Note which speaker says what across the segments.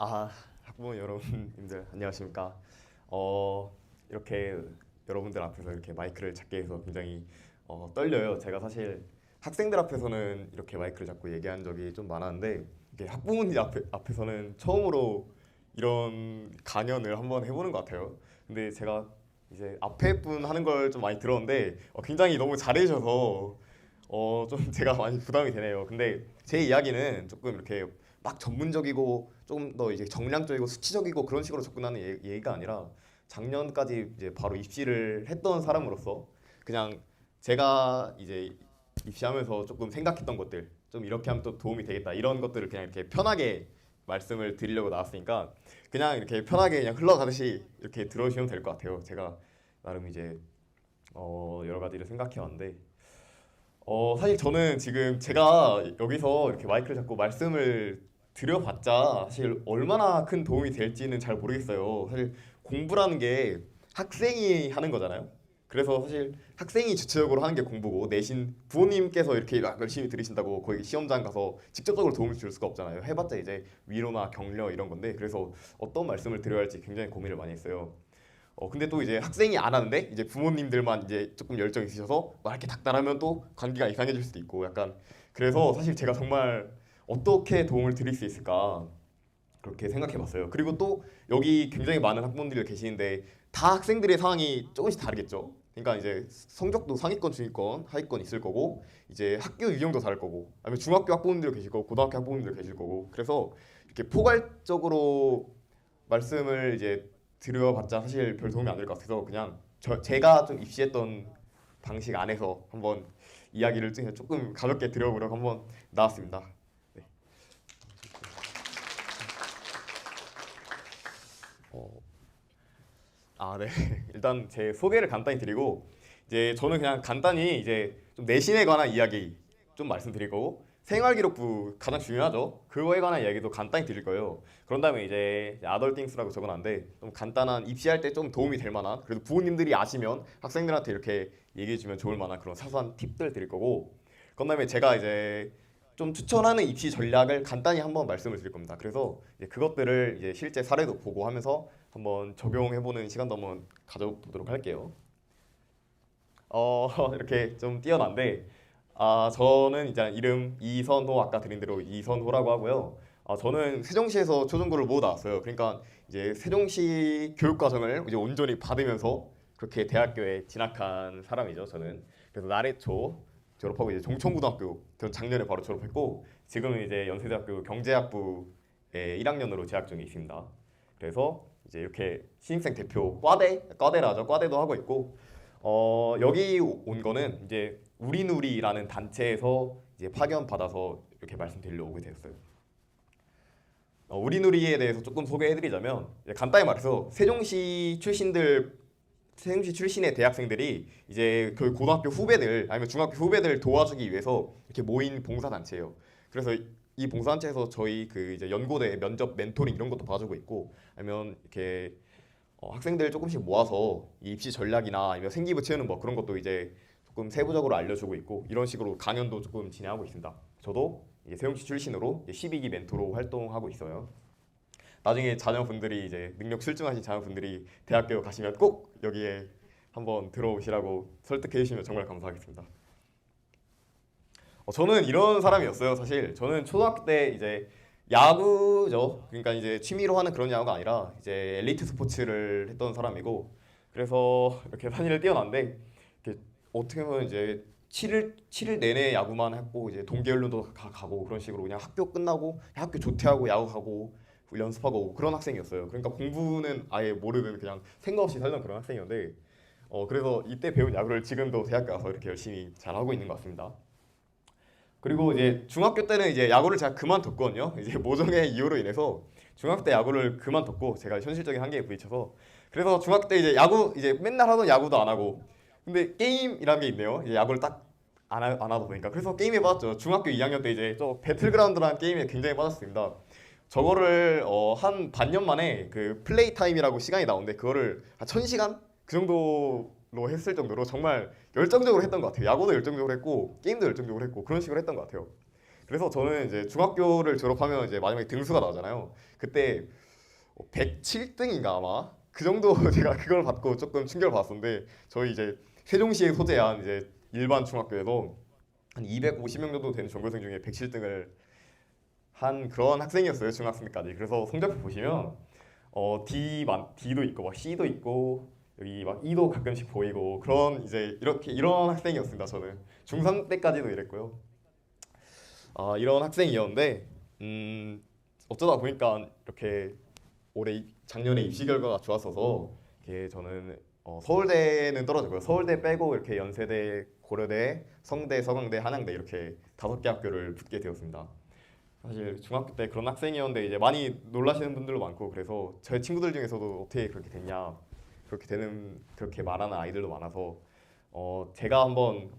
Speaker 1: 학부모 여러분님들 안녕하십니까? 이렇게 여러분들 앞에서 이렇게 마이크를 잡게 해서 굉장히 떨려요. 제가 사실 학생들 앞에서는 이렇게 마이크를 잡고 얘기한 적이 좀 많았는데 이게 학부모님 앞에서는 처음으로 이런 강연을 한번 해보는 것 같아요. 근데 제가 이제 앞에 분 하는 걸 좀 많이 들었는데 굉장히 너무 잘해주셔서 좀 제가 많이 부담이 되네요. 근데 제 이야기는 조금 이렇게 막 전문적이고 조금 더 이제 정량적이고 수치적이고 그런 식으로 접근하는 얘기가 아니라 작년까지 이제 바로 입시를 했던 사람으로서 그냥 제가 이제 입시하면서 조금 생각했던 것들 좀 이렇게 하면 또 도움이 되겠다 이런 것들을 그냥 이렇게 편하게 말씀을 드리려고 나왔으니까 그냥 이렇게 편하게 그냥 흘러가듯이 이렇게 들어주시면 될 것 같아요. 제가 나름 이제 여러 가지를 생각해 왔는데 사실 저는 지금 제가 여기서 이렇게 마이크를 잡고 말씀을 드려봤자 사실 얼마나 큰 도움이 될지는 잘 모르겠어요. 사실 공부라는 게 학생이 하는 거잖아요. 그래서 사실 학생이 주체적으로 하는 게 공부고 내신 부모님께서 이렇게 막 열심히 들으신다고 거기 시험장 가서 직접적으로 도움을 줄 수가 없잖아요. 해봤자 이제 위로나 격려 이런 건데 그래서 어떤 말씀을 드려야 할지 굉장히 고민을 많이 했어요. 근데 또 이제 학생이 안 하는데 이제 부모님들만 이제 조금 열정 있으셔서 막 이렇게 닥달하면 또 관계가 이상해질 수도 있고 약간 그래서 사실 제가 정말 어떻게 도움을 드릴 수 있을까 그렇게 생각해봤어요. 그리고 또 여기 굉장히 많은 학부모님들 계시는데 다 학생들의 상황이 조금씩 다르겠죠. 그러니까 이제 성적도 상위권, 중위권, 하위권 있을 거고 이제 학교 유형도 다를 거고 아니면 중학교 학부모님들 계실 거고 고등학교 학부모님들 계실 거고 그래서 이렇게 포괄적으로 말씀을 이제 드려봤자 사실 별 도움이 안 될 것 같아서 그냥 제가 좀 입시했던 방식 안에서 한번 이야기를 조금 가볍게 드려보려고 한번 나왔습니다. 네. 어, 네. 일단 제 소개를 간단히 드리고 이제 저는 그냥 간단히 이제 좀 내신에 관한 이야기 좀 말씀드리고 생활기록부 가장 중요하죠. 그거에 관한 이야기도 간단히 드릴 거예요. 그런 다음에 이제 아덜팅스라고 적어놨는데 좀 간단한 입시할 때 좀 도움이 될 만한 그래도 부모님들이 아시면 학생들한테 이렇게 얘기해 주면 좋을 만한 그런 사소한 팁들 드릴 거고 그런 다음에 제가 이제 좀 추천하는 입시 전략을 간단히 한번 말씀을 드릴 겁니다. 그래서 이제 그것들을 이제 실제 사례도 보고 하면서 한번 적용해보는 시간도 한번 가져보도록 할게요. 이렇게 좀 뛰어난데, 저는 이제 이름 이선호 아까 드린 대로 이선호라고 하고요. 저는 세종시에서 초중고를 모두 나왔어요. 그러니까 이제 세종시 교육과정을 이제 온전히 받으면서 그렇게 대학교에 진학한 사람이죠. 저는 그래서 나래초 졸업하고 이제 종천고등학교 전 작년에 바로 졸업했고 지금은 이제 연세대학교 경제학부에 1학년으로 재학 중에 있습니다. 그래서 이제 이렇게 신입생 대표 과대라 하죠. 과대도 하고 있고 여기 온 거는 이제 우리누리라는 단체에서 이제 파견 받아서 이렇게 말씀드리려고 오게 되었어요. 우리누리에 대해서 조금 소개해드리자면 이제 간단히 말해서 세종시 출신의 대학생들이 이제 그 고등학교 후배들 아니면 중학교 후배들 도와주기 위해서 이렇게 모인 봉사단체예요. 그래서 이 봉사단체에서 저희 그 이제 연고대 면접 멘토링 이런 것도 봐주고 있고 아니면 이렇게 학생들 조금씩 모아서 이 입시 전략이나 아니면 생기부 채우는 뭐 그런 것도 이제 조금 세부적으로 알려주고 있고 이런 식으로 강연도 조금 진행하고 있습니다. 저도 이제 세종시 출신으로 12기 멘토로 활동하고 있어요. 나중에 자녀분들이 이제 능력 출중하신 자녀분들이 대학교 가시면 꼭 여기에 한번 들어오시라고 설득해 주시면 정말 감사하겠습니다. 저는 이런 사람이었어요. 사실 저는 초등학교 때 이제 야구죠. 그러니까 이제 취미로 하는 그런 야구가 아니라 이제 엘리트 스포츠를 했던 사람이고 그래서 이렇게 산이를 뛰어난데 이렇게 어떻게 보면 이제 7일 내내 야구만 했고 이제 동계훈련도 가고 그런 식으로 그냥 학교 끝나고 학교 조퇴하고 야구 가고 연습하고 오고 그런 학생이었어요. 그러니까 공부는 아예 모르는 그냥 생각 없이 살던 그런 학생이었는데 그래서 이때 배운 야구를 지금도 대학 가서 이렇게 열심히 잘 하고 있는 것 같습니다. 그리고 이제 중학교 때는 이제 야구를 제가 그만뒀거든요. 이제 모종의 이유로 인해서 중학교 때 야구를 그만뒀고 제가 현실적인 한계에 부딪혀서 그래서 중학교 때 이제 야구 이제 맨날 하던 야구도 안 하고 근데 게임이라는 게 있네요. 이제 야구를 딱 안 하다 보니까 그래서 게임에 빠졌죠. 중학교 2학년 때 이제 저 배틀그라운드라는 게임에 굉장히 빠졌습니다. 저거를 한 반년 만에 그 플레이 타임이라고 시간이 나오는데 그거를 한 1000시간 그 정도로 했을 정도로 정말 열정적으로 했던 것 같아요. 야구도 열정적으로 했고 게임도 열정적으로 했고 그런 식으로 했던 것 같아요. 그래서 저는 이제 중학교를 졸업하면 이제 마지막에 등수가 나오잖아요. 그때 107등인가 아마 그 정도 제가 그걸 받고 조금 충격을 받았었는데 저희 이제 세종시에 소재한 이제 일반 중학교에서 한 250명 정도 되는 전교생 중에 107등을 한 그런 학생이었어요 중학생 때까지. 그래서 성적표 보시면 D도 있고 막 C도 있고 여기 막 E도 가끔씩 보이고 그런 이제 이런 학생이었습니다. 저는 중3 때까지도 이랬고요. 이런 학생이었는데 어쩌다 보니까 이렇게 작년에 입시 결과가 좋았어서 이렇게 저는 서울대는 떨어졌고요. 서울대 빼고 이렇게 연세대, 고려대, 성대, 서강대, 한양대 이렇게 5개 학교를 붙게 되었습니다. 사실 중학교 때 그런 학생이었는데 이제 많이 놀라시는 분들도 많고 그래서 제 친구들 중에서도 어떻게 그렇게 됐냐 그렇게 말하는 아이들도 많아서 제가 한번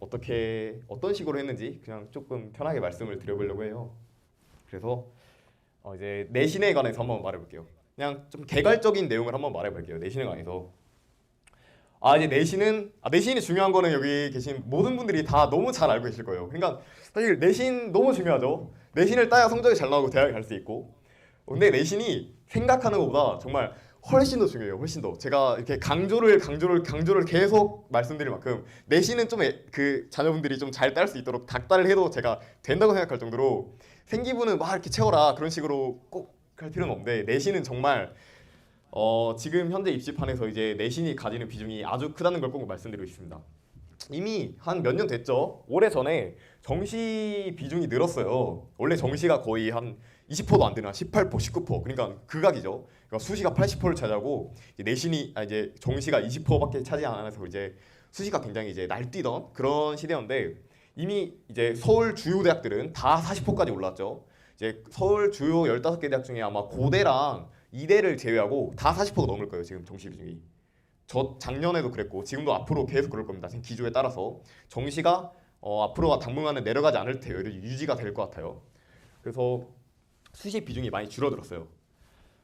Speaker 1: 어떤 식으로 했는지 그냥 조금 편하게 말씀을 드려보려고 해요. 그래서 이제 내신에 관해서 한번 말해볼게요. 그냥 좀 개괄적인 내용을 한번 말해볼게요. 내신에 관해서. 이제 내신이 중요한 거는 여기 계신 모든 분들이 다 너무 잘 알고 계실 거예요. 그러니까 사실 내신 너무 중요하죠. 내신을 따야 성적이 잘 나오고 대학에 갈 수 있고. 근데 내신이 생각하는 것보다 정말 훨씬 더 중요해요. 훨씬 더. 제가 이렇게 강조를 계속 말씀드릴 만큼 내신은 좀 그 자녀분들이 좀 잘 딸 수 있도록 닥달을 해도 제가 된다고 생각할 정도로 생기부는 막 이렇게 채워라 그런 식으로 꼭 할 필요는 없는데 내신은 정말 지금 현재 입시판에서 이제 내신이 가지는 비중이 아주 크다는 걸 꼭 말씀드리고 싶습니다. 이미 한 몇 년 됐죠. 올해 전에 정시 비중이 늘었어요. 원래 정시가 거의 한 20%도 안 되나 18%, 19% 그러니까 극악이죠. 그러니까 수시가 80%를 차지하고 이제 정시가 20%밖에 차지 안 해서 이제 수시가 굉장히 이제 날뛰던 그런 시대였는데 이미 이제 서울 주요 대학들은 다 40%까지 올랐죠. 이제 서울 주요 15개 대학 중에 아마 고대랑 이대를 제외하고 다 40%가 넘을 거예요. 지금 정시 비중이. 저 작년에도 그랬고 지금도 앞으로 계속 그럴 겁니다. 지금 기조에 따라서 정시가 앞으로 당분간은 내려가지 않을 테요. 유지가 될 것 같아요. 그래서 수시 비중이 많이 줄어들었어요.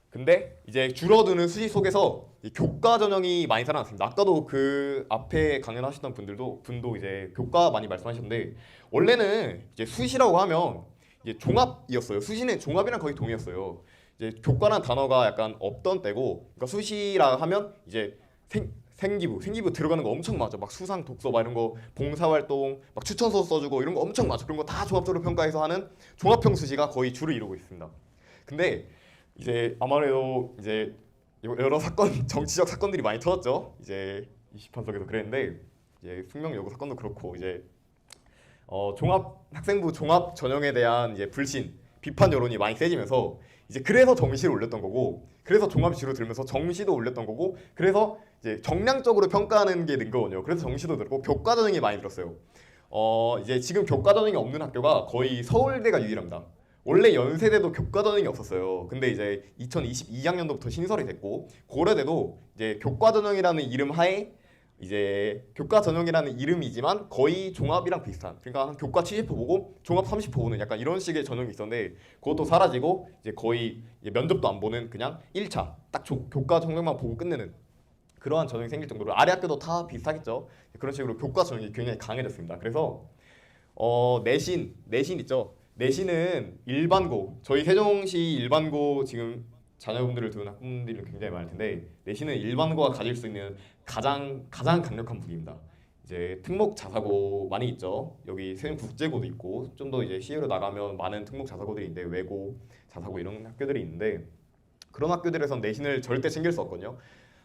Speaker 1: 근데 이제 줄어드는 수시 속에서 이 교과 전형이 많이 살아났습니다. 아까도 그 앞에 강연하셨던 분도 이제 교과 많이 말씀하셨는데 원래는 이제 수시라고 하면 이제 종합이었어요. 수시는 종합이랑 거의 동의였어요. 이제 교과란 단어가 약간 없던 때고, 그러니까 수시라 하면 이제 생기부 들어가는 거 엄청 많죠. 막 수상 독서 막 이런 거 봉사활동 막 추천서 써주고 이런 거 엄청 많죠. 그런 거 다 종합적으로 평가해서 하는 종합형 수시가 거의 주를 이루고 있습니다. 근데 이제 아무래도 이제 여러 정치적 사건들이 많이 터졌죠. 이제 20판석에도 그랬는데 이제 숙명 여고 사건도 그렇고 이제 학생부 종합 전형에 대한 이제 불신 비판 여론이 많이 세지면서 이제 그래서 정시를 올렸던 거고 그래서 종합이 줄어들면서 정시도 올렸던 거고 그래서 이제 정량적으로 평가하는 게 는 거거든요. 그래서 정시도 늘고 교과 전형이 많이 늘었어요. 이제 지금 교과 전형이 없는 학교가 거의 서울대가 유일합니다. 원래 연세대도 교과 전형이 없었어요. 근데 이제 2022학년도부터 신설이 됐고 고려대도 이제 교과 전형이라는 이름 하에 이제 교과 전형이라는 이름이지만 거의 종합이랑 비슷한, 그러니까 한 교과 70% 보고 종합 30% 보는 약간 이런 식의 전형이 있었는데 그것도 사라지고 이제 거의 이제 면접도 안 보는 그냥 1차 딱 교과 전형만 보고 끝내는 그러한 전형이 생길 정도로 아래 학교도 다 비슷하겠죠. 그런 식으로 교과 전형이 굉장히 강해졌습니다. 그래서 내신 있죠. 내신은 일반고, 저희 세종시 일반고 지금 자녀분들을 두는 학부모님들은 굉장히 많을 텐데 내신은 일반고가 가질 수 있는 가장 강력한 무기입니다. 이제 특목 자사고 많이 있죠. 여기 세종국제고도 있고 좀 더 이제 시외로 나가면 많은 특목 자사고들이 있는데 외고, 자사고 이런 학교들이 있는데 그런 학교들에선 내신을 절대 챙길 수 없거든요.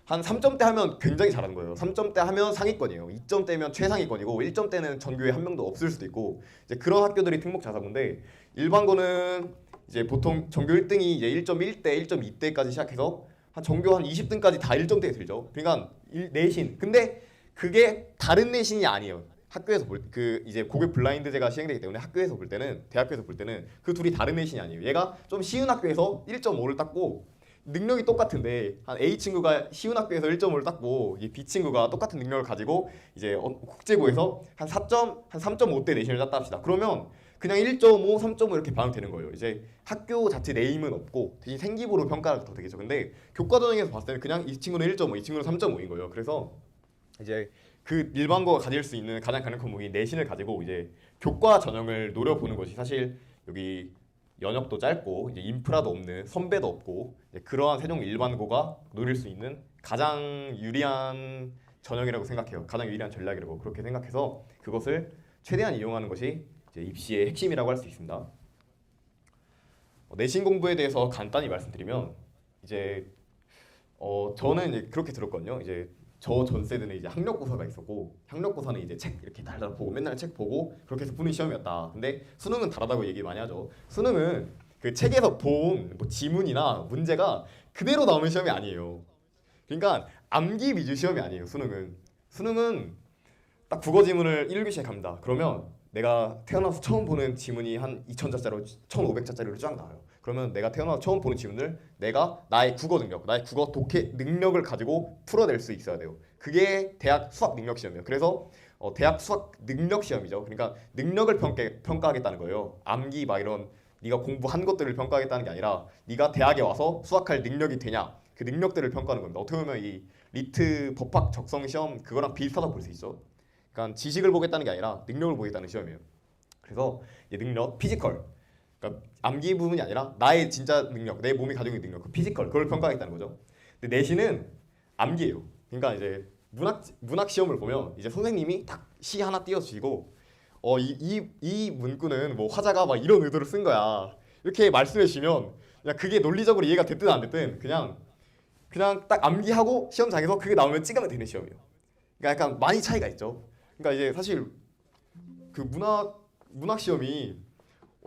Speaker 1: 한 3점대 하면 굉장히 잘하는 거예요. 3점대 하면 상위권이에요. 2점대면 최상위권이고 1점대는 전교에 한 명도 없을 수도 있고 이제 그런 학교들이 특목 자사고인데 일반고는 이제 보통 전교 1등이 이제 1.1대, 1.2대까지 시작해서 한 전교 한 20등까지 다 1점대에 들죠. 그러니까 내신. 근데 그게 다른 내신이 아니에요. 학교에서 이제 고교 블라인드제가 시행되기 때문에 학교에서 볼 때는 대학교에서 볼 때는 그 둘이 다른 내신이 아니에요. 얘가 좀 쉬운 학교에서 1.5를 땄고 능력이 똑같은데 한 A 친구가 쉬운 학교에서 1.5를 땄고 이 B 친구가 똑같은 능력을 가지고 이제 국제고에서 한 3.5대 내신을 땄다 합시다. 그러면 그냥 1.5, 3.5 이렇게 반영되는 거예요. 이제 학교 자체 네임은 없고 대신 생기부로 평가가 더 되겠죠. 근데 교과 전형에서 봤을 때는 그냥 이 친구는 1.5, 이 친구는 3.5인 거예요. 그래서 이제 그 일반고가 가질 수 있는 가장 강력한 무기 내신을 가지고 이제 교과 전형을 노려보는 것이 사실 여기 연역도 짧고 이제 인프라도 없는 선배도 없고 이제 그러한 세종 일반고가 노릴 수 있는 가장 유리한 전형이라고 생각해요. 가장 유리한 전략이라고 그렇게 생각해서 그것을 최대한 이용하는 것이 이제 입시의 핵심이라고 할 수 있습니다. 내신 공부에 대해서 간단히 말씀드리면 이제 저는 이제 그렇게 들었거든요. 이제 저 전 세대는 이제 학력고사가 있었고 학력고사는 이제 책 이렇게 달달 보고 맨날 책 보고 그렇게 해서 푸는 시험이었다. 근데 수능은 다르다고 얘기 많이 하죠. 수능은 그 책에서 본 뭐 지문이나 문제가 그대로 나오는 시험이 아니에요. 그러니까 암기 위주 시험이 아니에요. 수능은 딱 국어 지문을 1교시에 갑니다. 그러면 내가 태어나서 처음 보는 지문이 한 2000자짜리, 1500자짜리로 쫙 나와요. 그러면 내가 태어나서 처음 보는 지문을 내가 나의 국어 능력, 나의 국어 독해 능력을 가지고 풀어낼 수 있어야 돼요. 그게 대학 수학 능력 시험이에요. 그래서 대학 수학 능력 시험이죠. 그러니까 능력을 평가하겠다는 거예요. 암기 막 이런 네가 공부한 것들을 평가하겠다는 게 아니라 네가 대학에 와서 수학할 능력이 되냐 그 능력들을 평가하는 겁니다. 어떻게 보면 이 리트 법학 적성 시험 그거랑 비슷하다고 볼 수 있죠. 그러니까 지식을 보겠다는 게 아니라 능력을 보겠다는 시험이에요. 그래서 이 능력, 피지컬, 그러니까 암기 부분이 아니라 나의 진짜 능력, 내 몸이 가지고 있는 능력, 그 피지컬 그걸 평가하겠다는 거죠. 근데 내신은 암기예요. 그러니까 이제 문학 시험을 보면 이제 선생님이 딱 시 하나 띄워주시고 이 문구는 뭐 화자가 막 이런 의도로 쓴 거야 이렇게 말씀해 주시면 그냥 그게 논리적으로 이해가 됐든 안 됐든 그냥 딱 암기하고 시험장에서 그게 나오면 찍으면 되는 시험이에요. 그러니까 약간 많이 차이가 있죠. 그러니까 이제 사실 그 문학 시험이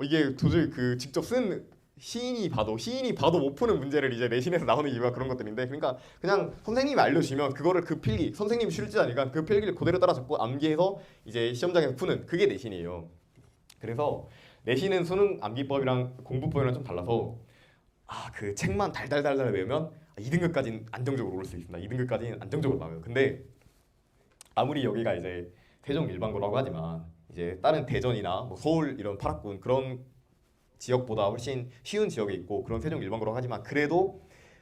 Speaker 1: 이게 도저히 그 직접 쓴 시인이 봐도 못 푸는 문제를 이제 내신에서 나오는 이유가 그런 것들인데 그러니까 그냥 선생님이 알려주시면 그거를 그 필기 선생님이 출제하니까 그 필기를 그대로 따라 적고 암기해서 이제 시험장에서 푸는 그게 내신이에요. 그래서 내신은 수능 암기법이랑 공부법이랑 좀 달라서 그 책만 달달달달 외우면 2등급까지는 안정적으로 오를 수 있습니다. 2등급까지는 안정적으로 나와요. 근데 아무리 여기가 이제 세종 일반고라고 하지만 이제 다른 대전이나 뭐 서울 이런 파락군 그런 지역보다 훨씬 쉬운 지역에 있고 그런 세종 일반고라고 하지만 그래도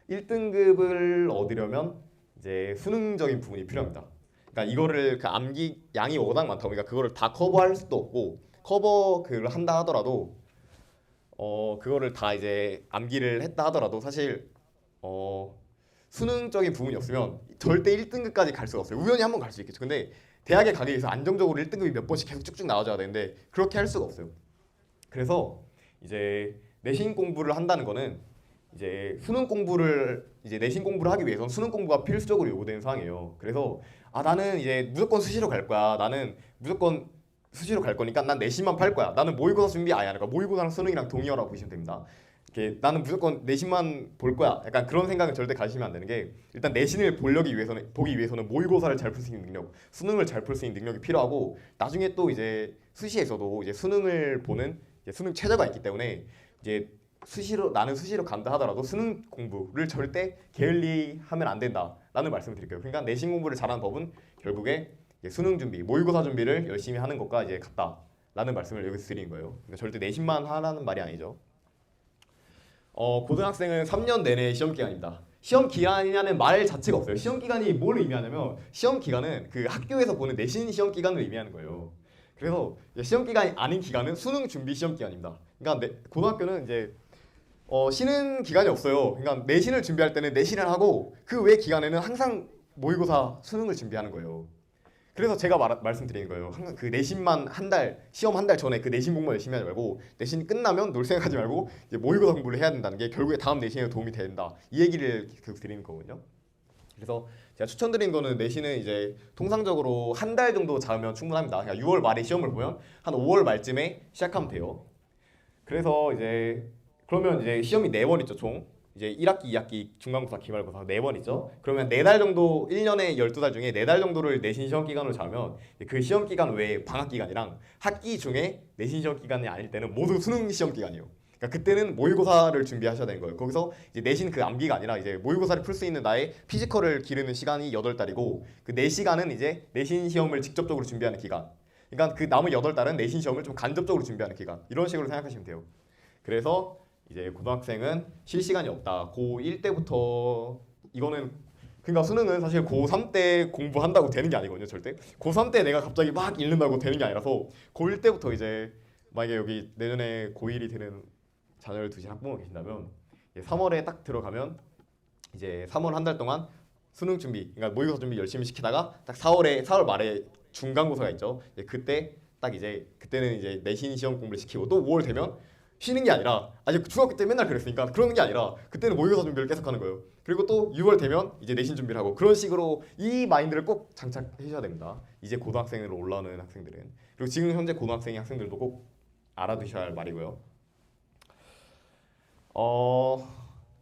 Speaker 1: 1등급을 얻으려면 이제 수능적인 부분이 필요합니다. 그러니까 이거를 그 암기 양이 워낙 많다 보니까 그거를 다 커버할 수도 없고 커버 그걸 한다 하더라도 그거를 다 이제 암기를 했다 하더라도 사실 수능적인 부분이 없으면 절대 1등급까지 갈 수가 없어요. 우연히 한번 갈 수 있겠죠. 근데 대학에 가기 위해서 안정적으로 1등급이 몇 번씩 계속 쭉쭉 나와줘야 되는데 그렇게 할 수가 없어요. 그래서 이제 내신 공부를 한다는 거는 이제 내신 공부를 하기 위해서는 수능 공부가 필수적으로 요구되는 사항이에요. 그래서 나는 이제 무조건 수시로 갈 거야. 나는 무조건 수시로 갈 거니까 난 내신만 팔 거야. 나는 모의고사 준비 아예 안 할 거야. 모의고사랑 수능이랑 동의어라고 보시면 됩니다. 이렇게 나는 무조건 내신만 볼 거야. 약간 그런 생각은 절대 가지시면 안 되는 게 일단 내신을 보기 위해서는 모의고사를 잘 풀 수 있는 능력, 수능을 잘 풀 수 있는 능력이 필요하고 나중에 또 이제 수시에서도 이제 수능을 보는 이제 수능 최저가 있기 때문에 이제 나는 수시로 간다 하더라도 수능 공부를 절대 게을리하면 안 된다라는 말씀을 드릴게요. 그러니까 내신 공부를 잘하는 법은 결국에 수능 준비, 모의고사 준비를 열심히 하는 것과 이제 같다라는 말씀을 여기서 드리는 거예요. 그러니까 절대 내신만 하라는 말이 아니죠. 고등학생은 3년 내내 시험 기간입니다. 시험 기간이냐는 말 자체가 없어요. 시험 기간이 뭘 의미하냐면 시험 기간은 그 학교에서 보는 내신 시험 기간을 의미하는 거예요. 그래서 시험 기간이 아닌 기간은 수능 준비 시험 기간입니다. 그러니까 고등학교는 이제 쉬는 기간이 없어요. 그러니까 내신을 준비할 때는 내신을 하고 그 외 기간에는 항상 모의고사 수능을 준비하는 거예요. 그래서 제가 말씀드리는 거예요. 항상 그 내신만 시험 한 달 전에 그 내신 공부 열심히 하지 말고 내신 끝나면 놀 생각하지 말고 이제 모의고사 공부를 해야 된다는 게 결국에 다음 내신에 도움이 된다. 이 얘기를 계속 드리는 거거든요. 그래서 제가 추천드린 거는 내신은 이제 통상적으로 한 달 정도 잡으면 충분합니다. 그러니까 6월 말에 시험을 보면 한 5월 말쯤에 시작하면 돼요. 그래서 그러면 이제 시험이 4번 있죠, 총. 이제 1학기, 2학기, 중간고사, 기말고사 4번 있죠. 그러면 4달 정도 1년에 12달 중에 4달 정도를 내신 시험 기간으로 잡으면 그 시험 기간 외에 방학 기간이랑 학기 중에 내신 시험 기간이 아닐 때는 모두 수능 시험 기간이에요. 그러니까 그때는 모의고사를 준비하셔야 되는 거예요. 거기서 이제 내신 그 암기가 아니라 이제 모의고사를 풀 수 있는 나의 피지컬을 기르는 시간이 8달이고 그 4시간은 이제 내신 시험을 직접적으로 준비하는 기간. 그러니까 그 남은 8달은 내신 시험을 좀 간접적으로 준비하는 기간. 이런 식으로 생각하시면 돼요. 그래서 이제 고등학생은 쉴 시간이 없다. 고1 때부터 이거는 그러니까 수능은 사실 고3 때 공부한다고 되는 게 아니거든요. 절대. 고3 때 내가 갑자기 막 읽는다고 되는 게 아니라서 고1 때부터 이제 만약에 여기 내년에 고1이 되는 자녀를 두신 학부모가 계신다면 3월에 딱 들어가면 이제 3월 한 달 동안 수능 준비, 그러니까 모의고사 준비 열심히 시키다가 딱 4월 말에 중간고사가 있죠. 그때 딱 이제 그때는 이제 내신 시험 공부를 시키고 또 5월 되면 쉬는 게 아니라 아직 중학교 때 맨날 그랬으니까 그러는 게 아니라 그때는 모의고사 준비를 계속하는 거예요. 그리고 또 6월 되면 이제 내신 준비를 하고 그런 식으로 이 마인드를 꼭 장착하셔야 됩니다. 이제 고등학생으로 올라오는 학생들은. 그리고 지금 현재 고등학생의 학생들도 꼭 알아두셔야 할 말이고요.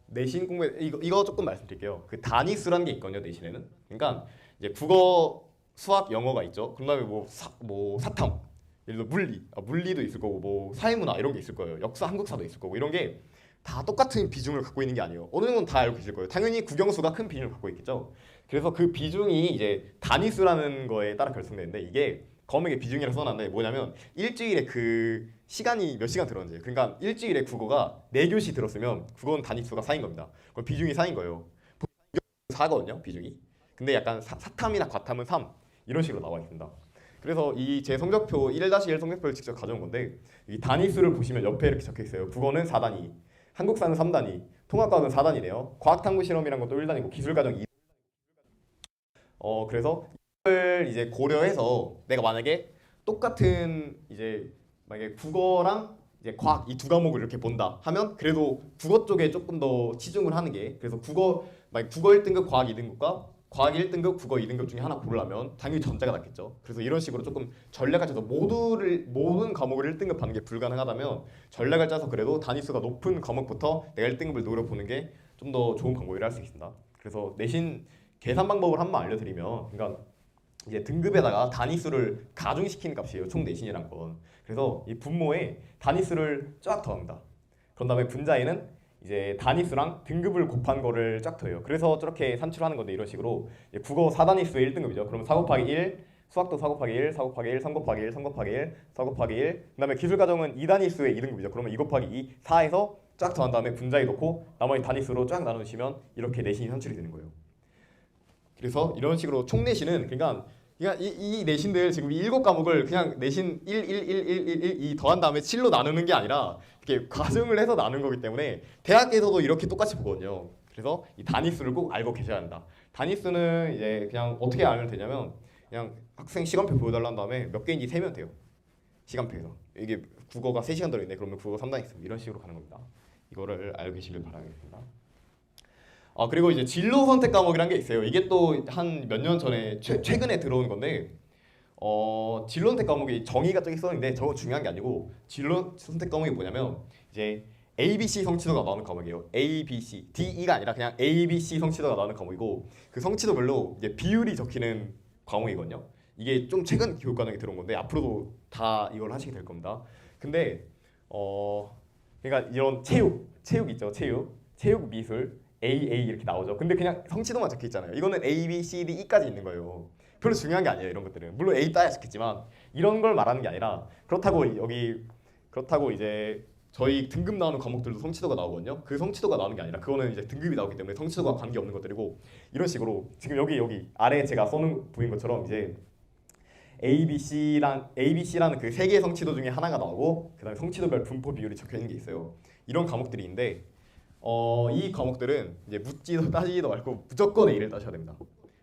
Speaker 1: 내신 공부에 이거 조금 말씀드릴게요. 그 단위수라는 게 있거든요. 내신에는. 그러니까 이제 국어, 수학, 영어가 있죠. 그다음에 뭐 사탐, 예를 들어 물리도 있을 거고 뭐 사회문화 이런 게 있을 거예요. 역사, 한국사도 있을 거고 이런 게 다 똑같은 비중을 갖고 있는 게 아니에요. 어느 정도는 다 알고 계실 거예요. 당연히 국영수가 큰 비중을 갖고 있겠죠. 그래서 그 비중이 이제 단위수라는 거에 따라 결정되는데 이게 검역의 비중이라 써놨는데 뭐냐면 일주일에 그 시간이 몇 시간 들었는지 그러니까 일주일에 국어가 4교시 들었으면 국어는 단위수가 4인 겁니다. 그럼 비중이 4인 거예요. 4거든요 비중이. 근데 약간 사탐이나 과탐은 3 이런 식으로 나와 있습니다. 그래서 이 제 성적표 1-1 성적표를 직접 가져온 건데 이 단위수를 보시면 옆에 이렇게 적혀 있어요. 국어는 4단위, 한국사는 3단위, 통합과학은 4단위네요. 과학탐구 실험이란 것도 1단위고 기술과정 2. 그래서 이걸 이제 고려해서 내가 만약에 똑같은 이제 만약에 국어랑 이제 과학 이 두 과목을 이렇게 본다 하면 그래도 국어 쪽에 조금 더 치중을 하는 게 그래서 만약 국어 1등급 과학 2등급과 과학 1등급 국어 2등급 중에 하나 고르려면 당연히 전자가 낫겠죠. 그래서 이런 식으로 조금 전략을 짜서 모든 과목을 1등급 하는 게 불가능하다면 전략을 짜서 그래도 단위수가 높은 과목부터 내가 1등급을 노려보는 게 좀 더 좋은 방법이라 할 수 있습니다. 그래서 내신 계산 방법을 한번 알려드리면 그러니까 이제 등급에다가 단위수를 가중시키는 값이에요. 총 내신이란 건. 그래서 이 분모에 단위수를 쫙 더합니다. 그런 다음에 분자에는 이제 단위수랑 등급을 곱한 거를 쫙 더해요. 그래서 저렇게 산출하는 건데 이런 식으로 국어 4단위수의 1등급이죠. 그러면 4 곱하기 1, 수학도 4 곱하기 1, 4 곱하기 1, 3 곱하기 1, 3 곱하기 1, 4 곱하기 1. 그다음에 기술과정은 2단위수의 2등급이죠. 그러면 2 곱하기 2, 4에서 쫙 더한 다음에 분자에 넣고 나머지 단위수로 쫙 나누시면 이렇게 내신이 산출이 되는 거예요. 그래서 이런 식으로 총 내신은 그러니까 이 내신들 지금 이 7과목을 그냥 내신 1 더한 다음에 7로 나누는 게 아니라 이렇게 과정을 해서 나눈 거기 때문에 대학에서도 이렇게 똑같이 보거든요. 그래서 이 단위수를 꼭 알고 계셔야 한다. 단위수는 이제 그냥 어떻게 알면 되냐면 그냥 학생 시간표 보여달라는 다음에 몇 개인지 세면 돼요. 시간표에서. 이게 국어가 3시간 들어있네. 그러면 국어 3단위수 이런 식으로 가는 겁니다. 이거를 알고 계시길 바라겠습니다. 그리고 이제 진로 선택 과목이란 게 있어요. 이게 또 한 몇 년 전에 최근에 들어온 건데 진로 선택 과목이 정의가 저기 써있는데 저거 중요한 게 아니고 진로 선택 과목이 뭐냐면 이제 A, B, C 성취도가 나오는 과목이에요. A, B, C, D, E가 아니라 그냥 A, B, C 성취도가 나오는 과목이고 그 성취도별로 이제 비율이 적히는 과목이거든요. 이게 좀 최근 교육 과정에 들어온 건데 앞으로도 다 이걸 하시게 될 겁니다. 근데 그러니까 이런 체육 있죠. 체육 미술 AA 이렇게 나오죠. 근데 그냥 성취도만 적혀 있잖아요. 이거는 A, B, C, D, E까지 있는 거예요. 별로 중요한 게 아니에요. 이런 것들은 물론 A 따야 좋겠지만 이런 걸 말하는 게 아니라 그렇다고 이제 저희 등급 나오는 과목들도 성취도가 나오거든요. 그 성취도가 나오는 게 아니라 그거는 이제 등급이 나오기 때문에 성취도가 관계 없는 것들이고 이런 식으로 지금 여기 아래에 제가 써놓은 보인 것처럼 이제 ABC라는 그 세 개의 성취도 중에 하나가 나오고 그다음에 성취도별 분포 비율이 적혀 있는 게 있어요. 이런 과목들이 있는데 이 과목들은 이제 묻지도 따지지도 말고 무조건 A를 따셔야 됩니다.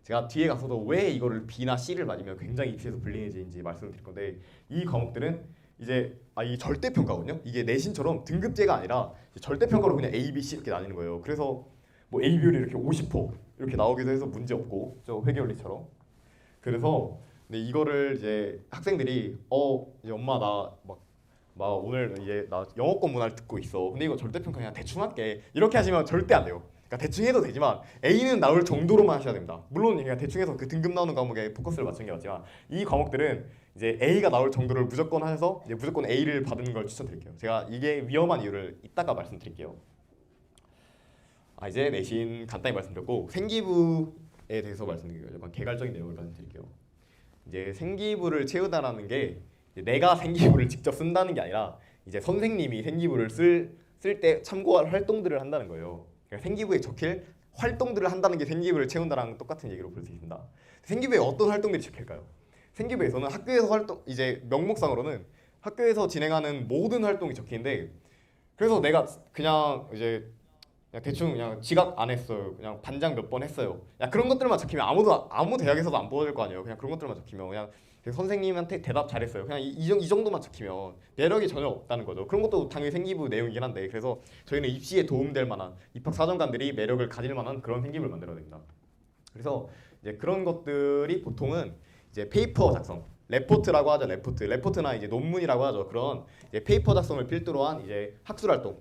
Speaker 1: 제가 뒤에 가서도 왜 이거를 B나 C를 맞으면 굉장히 입시에서 불리해지는지 말씀을 드릴 건데 이 과목들은 이제 이 절대평가거든요. 이게 내신처럼 등급제가 아니라 절대평가로 그냥 A, B, C 이렇게 나뉘는 거예요. 그래서 뭐 A 비율이 이렇게 50% 이렇게 나오기도 해서 문제 없고 저 회계원리처럼. 그래서 근데 이거를 이제 학생들이 이제 엄마 나 오늘 이제 나 영어권 문화를 듣고 있어. 근데 이거 절대평가 그냥 대충 할게. 이렇게 하시면 절대 안 돼요. 그러니까 대충 해도 되지만 A는 나올 정도로만 하셔야 됩니다. 물론 그냥 대충 해서 그 등급 나오는 과목에 포커스를 맞추는 게 맞지만 이 과목들은 이제 A가 나올 정도를 무조건 해서 이제 무조건 A를 받는 걸 추천드릴게요. 제가 이게 위험한 이유를 이따가 말씀드릴게요. 이제 내신 간단히 말씀드렸고 생기부에 대해서 말씀드릴게요. 약간 개괄적인 내용을 말씀드릴게요. 이제 생기부를 채우다라는 게 내가 생기부를 직접 쓴다는 게 아니라 이제 선생님이 생기부를 쓸 때 참고할 활동들을 한다는 거예요. 그러니까 생기부에 적힐 활동들을 한다는 게 생기부를 채운다랑 똑같은 얘기로 볼 수 있습니다. 생기부에 어떤 활동들이 적힐까요? 생기부에서는 학교에서 이제 명목상으로는 학교에서 진행하는 모든 활동이 적히는데 그래서 내가 그냥 이제 그냥 대충 그냥 지각 안 했어요. 그냥 반장 몇 번 했어요. 야 그런 것들만 적히면 아무 대학에서도 안 보여줄 거 아니에요. 그냥 그런 것들만 적히면 그냥 선생님한테 대답 잘했어요. 그냥 이 정도만 적히면 매력이 전혀 없다는 거죠. 그런 것도 당연히 생기부 내용이긴 한데 그래서 저희는 입시에 도움될 만한 입학 사정관들이 매력을 가질 만한 그런 생기부를 만들어야 됩니다. 그래서 이제 그런 것들이 보통은 이제 페이퍼 작성, 레포트라고 하죠. 레포트나 이제 논문이라고 하죠. 그런 이제 페이퍼 작성을 필두로 한 이제 학술 활동.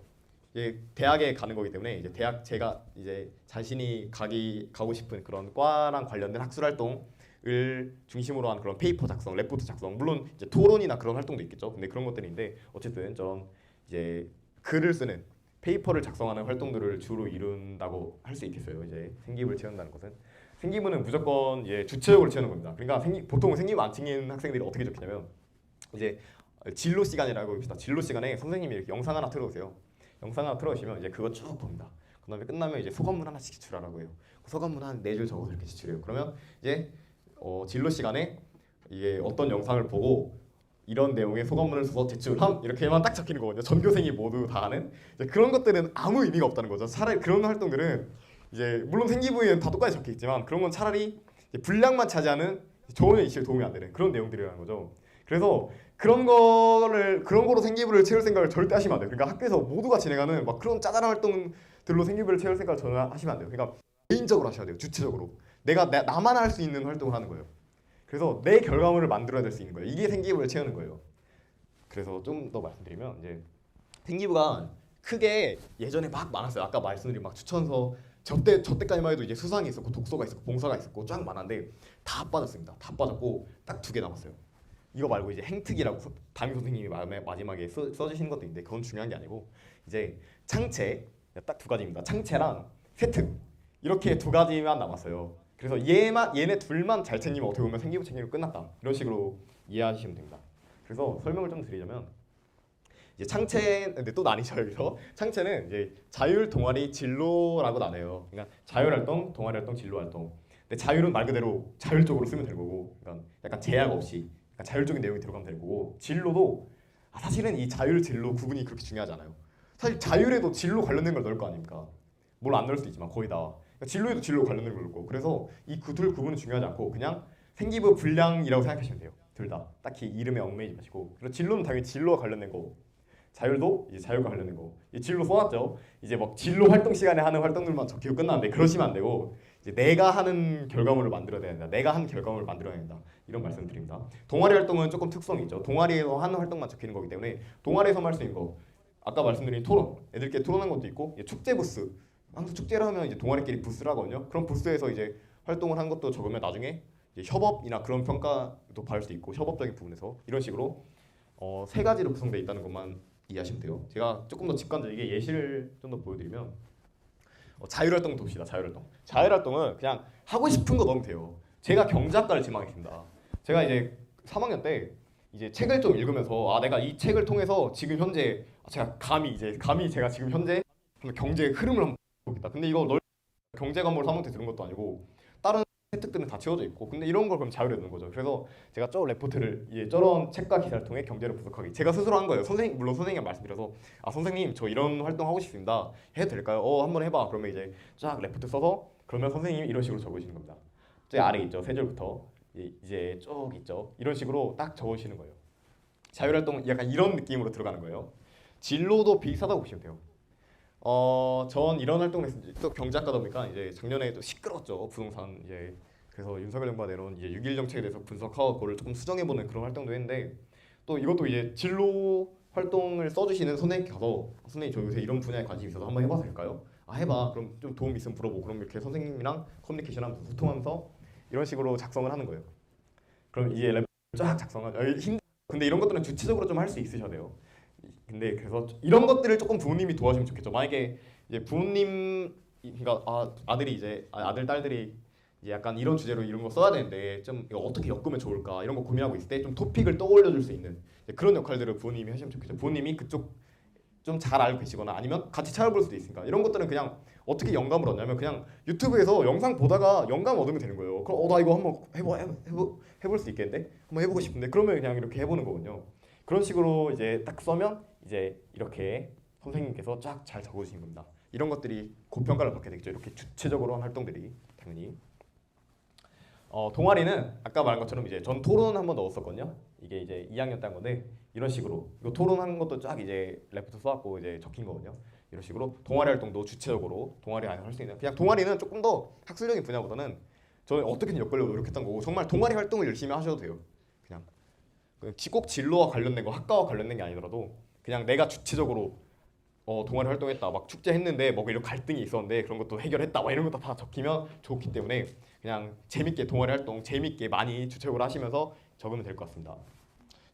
Speaker 1: 이제 대학에 가는 거기 때문에 이제 대학 제가 이제 자신이 가고 싶은 그런 과랑 관련된 학술 활동을 중심으로 한 그런 페이퍼 작성, 레포트 작성, 물론 이제 토론이나 그런 활동도 있겠죠. 근데 그런 것들인데 어쨌든 좀 이제 글을 쓰는 페이퍼를 작성하는 활동들을 주로 이룬다고 할 수 있겠어요. 이제 생기부를 채운다는 것은 생기부는 무조건 이제 주체적으로 채우는 겁니다. 그러니까 보통 생기부 안 챙긴 학생들이 어떻게 적히냐면 이제 진로 시간이라고 합시다. 진로 시간에 선생님이 이렇게 영상 하나 틀어주세요. 영상 하나 틀어주시면 이제 그거 쭉 봅니다. 그다음에 끝나면 이제 소감문 하나씩 제출하라고 해요. 소감문 한 4줄 적어서 이렇게 제출해요. 그러면 이제 진로 시간에 이게 어떤 영상을 보고 이런 내용의 소감문을 써서 제출함 이렇게만 딱 적히는 거거든요. 전교생이 모두 다 하는 이제 그런 것들은 아무 의미가 없다는 거죠. 차라리 그런 활동들은 이제 물론 생기부에는 다 똑같이 적혀 있지만 그런 건 차라리 분량만 차지하는 전혀 입시에 도움이 안 되는 그런 내용들이라는 거죠. 그래서 그런 거로 생기부를 채울 생각을 절대 하시면 안 돼요. 그러니까 학교에서 모두가 진행하는 막 그런 짜잘한 활동들로 생기부를 채울 생각을 전혀 하시면 안 돼요. 그러니까 개인적으로 하셔야 돼요. 주체적으로 나만 할 수 있는 활동을 하는 거예요. 그래서 내 결과물을 만들어야 될 수 있는 거예요. 이게 생기부를 채우는 거예요. 그래서 좀 더 말씀드리면 이제 생기부가 크게 예전에 막 많았어요. 아까 말씀드린 막 추천서 저 때까지만 해도 이제 수상이 있었고 독서가 있었고 봉사가 있었고 쫙 많았는데 다 빠졌습니다. 다 빠졌고 딱 2개 남았어요. 이거 말고 이제 행특이라고 담임 선생님이 마지막에 써주시는 것도 있는데 그건 중요한 게 아니고 이제 창체 딱 2가지입니다. 창체랑 세특 이렇게 2가지만 남았어요. 그래서 얘네 둘만 잘 챙기면 어떻게 보면 생기부 챙기면 끝났다 이런 식으로 이해하시면 됩니다. 그래서 설명을 좀 드리자면 이제 창체 근데 또 나뉘죠. 여기서 창체는 이제 자율 동아리 진로라고 나눠요. 그러니까 자율 활동, 동아리 활동, 진로 활동. 근데 자율은 말 그대로 자율적으로 쓰면 되는 거고, 그러니까 약간 제약 없이 그러니까 자율적인 내용이 들어가면 되는 거고, 진로도 사실은 이 자율 진로 구분이 그렇게 중요하지 않아요. 사실 자율에도 진로 관련된 걸 넣을 거 아닙니까? 뭘 안 넣을 수도 있지만 거의 다. 그러니까 진로에도 진로 관련된 걸 넣고, 그래서 이 둘 구분은 중요하지 않고 그냥 생기부 분량이라고 생각하시면 돼요. 둘 다 딱히 이름에 얽매이지 마시고. 그리고 진로는 당연히 진로와 관련된 거고. 자율도 이제 자율과 관련된 거. 이 진로 써놨죠. 이제 막 진로 활동 시간에 하는 활동들만 적히고 끝나는데 그러시면 안 되고 이제 내가 하는 결과물을 만들어야 된다. 내가 한 결과물을 만들어야 된다. 이런 말씀드립니다. 동아리 활동은 조금 특성이 있죠. 동아리에서 하는 활동만 적히는 거기 때문에 동아리에서만 할 수 있는 거. 아까 말씀드린 토론, 애들끼리 토론한 것도 있고 축제 부스. 항상 축제를 하면 이제 동아리끼리 부스를 하거든요. 그런 부스에서 이제 활동을 한 것도 적으면 나중에 이제 협업이나 그런 평가도 받을 수 있고 협업적인 부분에서 이런 식으로 3가지로 구성되어 있다는 것만 이해하시면 돼요. 제가 조금 더 직관적이게 예시를 좀 더 보여드리면 자율활동 봅시다. 자율활동은 그냥 하고 싶은 거 넣으면 돼요. 제가 경제학과를 지망했습니다. 제가 이제 3학년 때 이제 책을 좀 읽으면서 내가 이 책을 통해서 지금 현재 제가 감히 제가 지금 현재 경제 흐름을 한번 보겠다. 근데 이거 경제 과목을 3학년 때 들은 것도 아니고 다른 혜택들은 다 채워져 있고 근데 이런 걸 그럼 자율에 넣는 거죠. 그래서 제가 레포트를 저런 책과 기사를 통해 경제를 분석하기 제가 스스로 한 거예요. 물론 선생님이 말씀드려서 선생님 저 이런 활동 하고 싶습니다. 해도 될까요? 한번 해봐. 그러면 이제 쫙 레포트 써서 그러면 선생님이 이런 식으로 적으시는 겁니다. 저 아래 있죠. 3줄부터 이제 쭉 있죠. 이런 식으로 딱 적으시는 거예요. 자율활동 약간 이런 느낌으로 들어가는 거예요. 진로도 비슷하다고 보시면 돼요. 전 이런 활동을 했습니다. 또 경제학과다 보니까 이제 작년에 또 시끄러웠죠. 부동산 이제 그래서 윤석열 정부가 내놓은 이제 6.1 정책에 대해서 분석하고 그걸 조금 수정해보는 그런 활동도 했는데 또 이것도 이제 진로 활동을 써주시는 선생님께 가서 선생님 저 요새 이런 분야에 관심이 있어서 한번 해봐도 될까요? 해봐. 그럼 좀 도움 있으면 물어보고 그럼 이렇게 선생님이랑 커뮤니케이션하면서 소통하면서 이런 식으로 작성을 하는 거예요. 그럼 이제 랩 쫙 작성하죠. 근데 이런 것들은 주체적으로 좀 할 수 있으셔야 돼요. 근데 그래서 이런 것들을 조금 부모님이 도와주면 좋겠죠. 만약에 이제 부모님 그러니까 아들 딸들이 이제 약간 이런 주제로 이런 거 써야 되는데 좀 이거 어떻게 엮으면 좋을까 이런 거 고민하고 있을 때 좀 토픽을 떠올려 줄 수 있는 그런 역할들을 부모님이 하시면 좋겠죠. 부모님이 그쪽 좀 잘 알고 계시거나 아니면 같이 찾아볼 수도 있으니까 이런 것들은 그냥 어떻게 영감을 얻냐면 그냥 유튜브에서 영상 보다가 영감 얻으면 되는 거예요. 그럼 나 이거 한번 해볼 수 있겠는데? 한번 해보고 싶은데? 그러면 그냥 이렇게 해보는 거거든요. 그런 식으로 이제 딱 써면 이제 이렇게 선생님께서 쫙 잘 적어주신 겁니다. 이런 것들이 고평가를 받게 되겠죠. 이렇게 주체적으로 한 활동들이 당연히. 동아리는 아까 말한 것처럼 이제 전 토론 한번 넣었었거든요. 이게 이제 2학년 때 한 건데 이런 식으로 이거 토론하는 것도 쫙 이제 레포트 써갖고 이제 적힌 거거든요. 이런 식으로 동아리 활동도 주체적으로 동아리 안에서 할 수 있는, 그냥 동아리는 조금 더 학술적인 분야보다는 저는 어떻게든 엮으려고 노력했던 거고, 정말 동아리 활동을 열심히 하셔도 돼요. 그냥 꼭 진로와 관련된 거, 학과와 관련된 게 아니더라도 그냥 내가 주체적으로 동아리 활동했다, 막 축제 했는데 뭐 이런 갈등이 있었는데 그런 것도 해결했다, 막 이런 것도 다 적히면 좋기 때문에 그냥 재밌게 동아리 활동 재밌게 많이 주체적으로 하시면서 적으면 될 것 같습니다.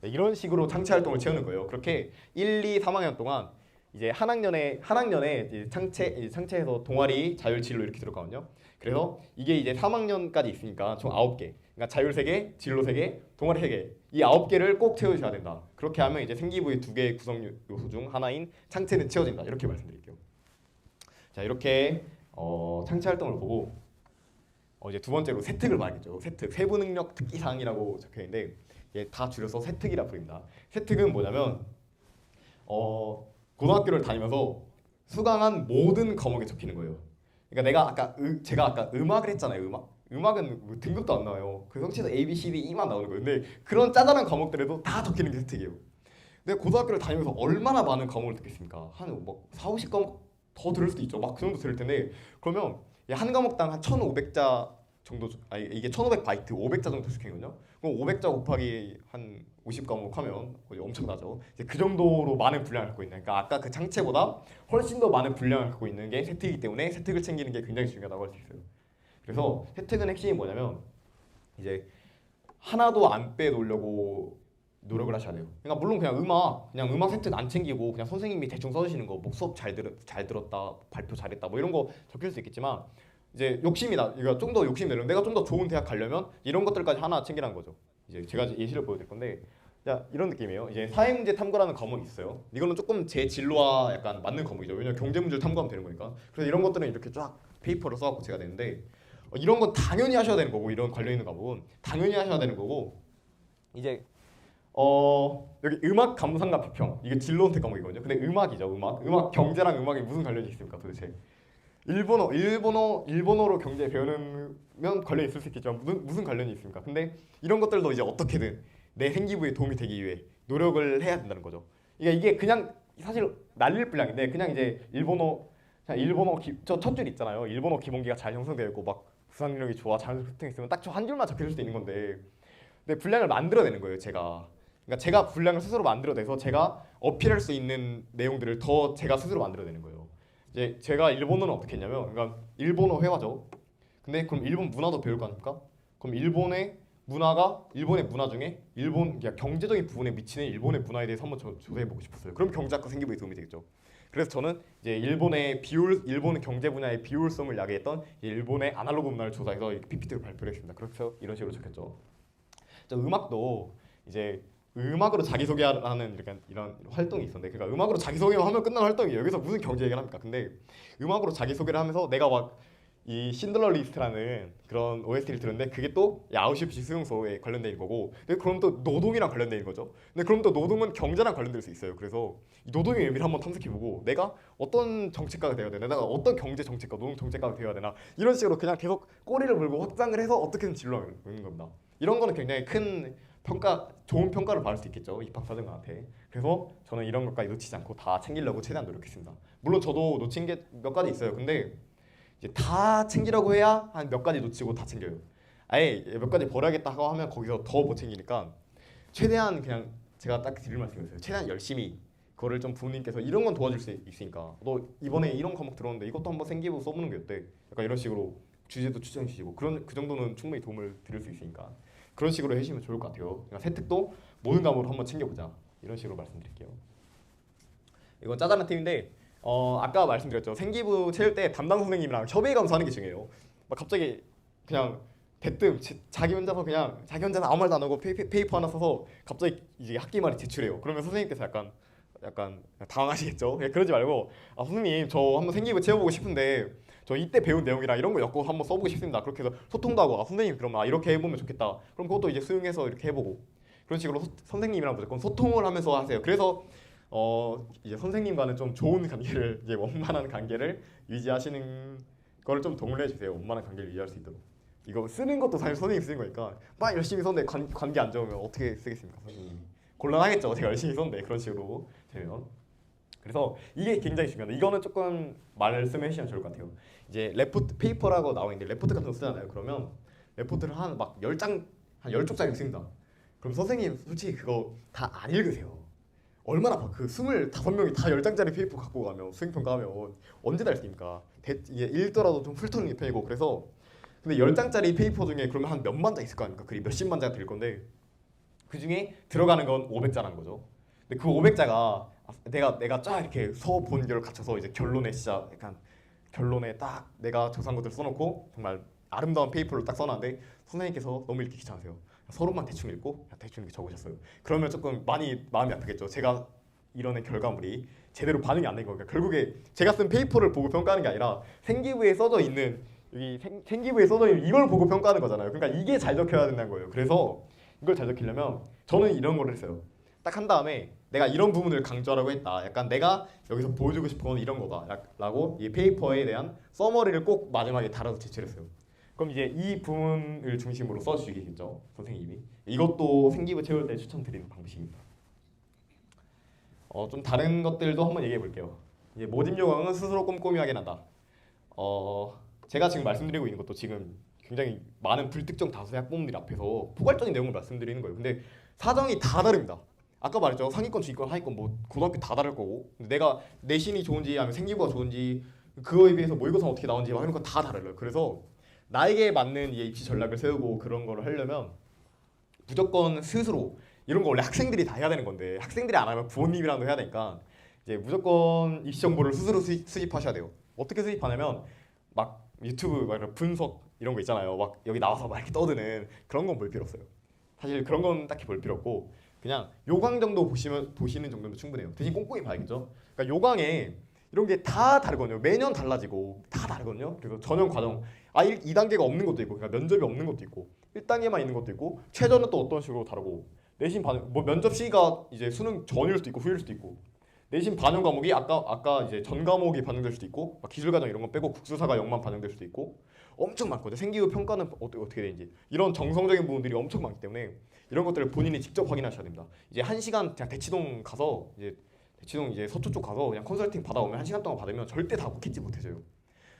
Speaker 1: 네, 이런 식으로 창체 활동을 채우는 거예요. 그렇게 1, 2, 3학년 동안 이제 한 학년에 이제 창체에서 동아리, 자율, 진로 이렇게 들어가거든요. 그래서 이게 이제 3학년까지 있으니까 총 9개. 그러니까 자율 3개, 진로 3개, 동아리 3개. 이 9개를 꼭 채우셔야 된다. 그렇게 하면 이제 생기부의 2개의 구성 요소 중 하나인 창체는 채워진다. 이렇게 말씀드릴게요. 자, 이렇게 창체 활동을 보고 이제 두 번째로 세특을 봐야겠죠. 세특, 세부 능력 특기사항이라고 적혀 있는데 이게 다 줄여서 세특이라 부릅니다. 세특은 뭐냐면 고등학교를 다니면서 수강한 모든 과목에 적히는 거예요. 그러니까 제가 아까 음악을 했잖아요. 음악은 뭐 등급도 안 나와요. 그 성취도 A, B, C, D, E만 나오는 거예요. 근데 그런 짜잘한 과목들에도 다 적히는 게 세특이에요. 근데 고등학교를 다니면서 얼마나 많은 과목을 듣겠습니까? 한 4, 50과목 더 들을 수도 있죠. 막 그 정도 들을 텐데, 그러면 한 과목당 한 1,500자 정도, 아니 이게 1,500바이트 500자 정도 적혀있거든요. 그럼 500자 곱하기 한 50과목 하면 엄청나죠. 이제 그 정도로 많은 분량을 갖고 있는, 그러니까 아까 그 창체보다 훨씬 더 많은 분량을 갖고 있는 게 세특이기 때문에 세특을 챙기는 게 굉장히 중요하다고 할 수 있어요. 그래서 세특은 핵심이 뭐냐면 이제 하나도 안 빼놓으려고 노력을 하셔야 돼요. 그러니까 물론 그냥 음악 세특 안 챙기고 그냥 선생님이 대충 써주시는 거, 뭐 수업 잘 들었다, 발표 잘했다, 뭐 이런 거 적힐 수 있겠지만, 이제 이거 좀 더 욕심이 내면 내가 좀 더 좋은 대학 가려면 이런 것들까지 하나 챙기라는 거죠. 이제 제가 예시를 보여드릴 건데, 자, 이런 느낌이에요. 이제 사회문제 탐구라는 과목이 있어요. 이거는 조금 제 진로와 약간 맞는 과목이죠. 왜냐면 경제 문제를 탐구하면 되는 거니까. 그래서 이런 것들은 이렇게 쫙 페이퍼로 써갖고 제가 되는데, 이런 건 당연히 하셔야 되는 거고, 이런 관련 있는 과목은 당연히 하셔야 되는 거고, 이제 여기 음악 감상과 비평, 이게 진로 선택 과목이거든요. 근데 음악이죠. 음악 경제랑 음악이 무슨 관련이 있습니까 도대체? 일본어로 경제 배우면 관련이 있을 수 있겠지만 무슨 관련이 있습니까? 근데 이런 것들도 이제 어떻게든 내 생기부에 도움이 되기 위해 노력을 해야 된다는 거죠. 이게 그냥 사실 날릴 분량인데, 그냥 이제 첫 줄 있잖아요. 일본어 기본기가 잘 형성되어 있고 막 구상 능력이 좋아, 자연스럽게 소통 있으면 딱 저 한 줄만 적힐 수도 있는 건데, 근데 분량을 만들어내는 거예요, 제가. 그러니까 제가 분량을 스스로 만들어내서 제가 어필할 수 있는 내용들을 더 제가 스스로 만들어내는 거예요. 이제 제가 일본어는 어떻게 했냐면, 그러니까 일본어 회화죠. 근데 그럼 일본 문화도 배울 거 아닙니까? 그럼 일본의 문화 중에 그러니까 경제적인 부분에 미치는 일본의 문화에 대해서 한번 조사해보고 싶었어요. 그럼 경제학과 생기부에 도움이 되겠죠. 그래서 저는 이제 일본의 경제 분야의 비효율성을 야기했던 일본의 아날로그 문화를 조사해서 PPT를 발표를 했습니다. 그래서 이런 식으로 적혔죠. 음악도 이제 음악으로 자기소개하는 이런 활동이 있었는데, 그러니까 음악으로 자기소개만 하면 끝나는 활동이에요. 여기서 무슨 경제 얘기를 합니까? 근데 음악으로 자기소개를 하면서 내가 막 이 신들러 리스트라는 그런 OST를 들었는데, 그게 또 아우슈비츠 수용소에 관련된 거고, 근데 그럼 또 노동이랑 관련된 거죠. 근데 그럼 또 노동은 경제랑 관련될 수 있어요. 그래서 이 노동의 의미를 한번 탐색해보고 내가 어떤 정책가가 되어야 되나, 내가 어떤 경제 정책가, 노동 정책가가 되어야 되나, 이런 식으로 그냥 계속 꼬리를 물고 확장을 해서 어떻게든 진로를 보는 겁니다. 이런 거는 굉장히 큰 좋은 평가를 받을 수 있겠죠, 입학사정관한테. 그래서 저는 이런 것까지 놓치지 않고 다 챙기려고 최대한 노력했습니다. 물론 저도 놓친 게 몇 가지 있어요. 근데 이제 다 챙기려고 해야 한 몇 가지 놓치고 다 챙겨요. 아예 몇 가지 버려야겠다 하고 하면 거기서 더 못 챙기니까 최대한 그냥 제가 딱 드릴 말씀이었어요. 최대한 열심히 그거를 좀 부모님께서 이런 건 도와줄 수 있으니까 너 이번에 이런 과목 들었는데 이것도 한번 생기부 써보는 게 어때? 약간 이런 식으로 주제도 추천해 주시고, 그 정도는 충분히 도움을 드릴 수 있으니까 그런 식으로 해주시면 좋을 것 같아요. 그러니까 세특도 모든 과목으로 한번 챙겨보자, 이런 식으로 말씀드릴게요. 이건 짜잘한 팁인데, 아까 말씀드렸죠. 생기부 채울 때 담당 선생님이랑 협의 감사하는 게 중요해요. 막 갑자기 그냥 대뜸 자기 혼자서 아무 말도 안 하고 페이퍼 하나 써서 갑자기 이제 학기 말에 제출해요. 그러면 선생님께서 약간 당황하시겠죠. 그러지 말고, 선생님 저 한번 생기부 채워보고 싶은데 저 이때 배운 내용이랑 이런 거 엮고 한번 써보고 싶습니다. 그렇게 해서 소통도 하고, 선생님 그럼 이렇게 해보면 좋겠다. 그럼 그것도 이제 수용해서 이렇게 해보고, 그런 식으로 선생님이랑 무조건 소통을 하면서 하세요. 그래서 이제 선생님과는 좀 좋은 관계를 이제 원만한 관계를 유지하시는 거를 좀 동원해 주세요. 원만한 관계를 유지할 수 있도록. 이거 쓰는 것도 사실 선생님이 쓰는 거니까 막 열심히 썼는데 관계 안 좋으면 어떻게 쓰겠습니까, 선생님이. 곤란하겠죠. 제가 열심히 썼는데 그런 식으로 되면. 그래서 이게 굉장히 중요합니다. 이거는 조금 말씀해 주시면 좋을 것 같아요. 이제 레포트 페이퍼라고 나와 있는데 레포트 같은 거 쓰잖아요. 그러면 레포트를 한 막 10장 한 10쪽짜리 씁니다. 그럼 선생님 솔직히 그거 다 안 읽으세요. 얼마나 그 25명이 다 10장짜리 페이퍼 갖고 가면 수행평가하면 언제 다 읽습니까? 이게 읽더라도 좀 훑어는 편이고. 그래서 근데 10장짜리 페이퍼 중에 그러면 한 몇만 장 있을 거 아닙니까? 글이 몇십만 장 될 건데 그 중에 들어가는 건 500자라는 거죠. 근데 그 500자가 내가 쫙 이렇게 서본결을 갖춰서 이제 결론에 진짜 약간 결론에 딱 내가 조사한 것들 써놓고 정말 아름다운 페이퍼를 딱 써놨는데 선생님께서 너무 읽기 귀찮으세요. 서론만 대충 읽고 대충 이렇게 적으셨어요. 그러면 조금 많이 마음이 아프겠죠. 제가 이뤄낸 결과물이 제대로 반응이 안 된 거니까 결국에 제가 쓴 페이퍼를 보고 평가하는 게 아니라 생기부에 써져 있는 여기 생기부에 써져 있는 이걸 보고 평가하는 거잖아요. 그러니까 이게 잘 적혀야 된다는 거예요. 그래서 이걸 잘 적히려면 저는 이런 걸 했어요. 딱 한 다음에 내가 이런 부분을 강조하라고 했다. 약간 내가 여기서 보여주고 싶은 건 이런 거다. 라고 이 페이퍼에 대한 서머리를 꼭 마지막에 달아서 제출했어요. 그럼 이제 이 부분을 중심으로 써주시겠죠, 선생님이. 이것도 생기부 채울 때 추천드리는 방식입니다. 좀 다른 것들도 한번 얘기해 볼게요. 이제 모집 요강은 스스로 꼼꼼히 확인한다. 제가 지금 말씀드리고 있는 것도 지금 굉장히 많은 불특정 다수의 학부모님들 앞에서 포괄적인 내용을 말씀드리는 거예요. 근데 사정이 다 다릅니다. 아까 말했죠. 상위권, 중위권, 하위권 뭐 고등학교 다 다를 거고 내가 내신이 좋은지 아니면 생기부가 좋은지 그거에 비해서 모의고사 어떻게 나오는지 막 이런 거 다 달라요. 그래서 나에게 맞는 입시 전략을 세우고 그런 거를 하려면 무조건 스스로 이런 거 원래 학생들이 다 해야 되는 건데 학생들이 안 하면 부모님이랑도 해야 되니까 이제 무조건 입시 정보를 스스로 수집하셔야 돼요. 어떻게 수집하냐면 막 유튜브 막 이런 분석 이런 거 있잖아요. 막 여기 나와서 막 이렇게 떠드는 그런 건 볼 필요 없어요. 사실 그런 건 딱히 볼 필요 없고 그냥 요강 정도 보시는 정도면 충분해요. 대신 꼼꼼히 봐야겠죠. 그러니까 요강에 이런 게 다 다르거든요. 매년 달라지고 다 다르거든요. 그래서 전형 과정 2단계가 없는 것도 있고 그러니까 면접이 없는 것도 있고 1단계만 있는 것도 있고 최저는 또 어떤 식으로 다르고 내신 반영 뭐 면접 시기가 이제 수능 전일 수도 있고 후일 수도 있고 내신 반영 과목이 아까 이제 전 과목이 반영될 수도 있고 막 기술 과정 이런 거 빼고 국수사가 0만 반영될 수도 있고 엄청 많거든요. 생기부 평가는 어떻게 되는지 이런 정성적인 부분들이 엄청 많기 때문에 이런 것들을 본인이 직접 확인하셔야 됩니다. 이제 1시간 그냥 대치동 가서 이제 대치동 이제 서초 쪽 가서 그냥 컨설팅 받아오면 1시간 동안 받으면 절대 다 캐치 못해줘요.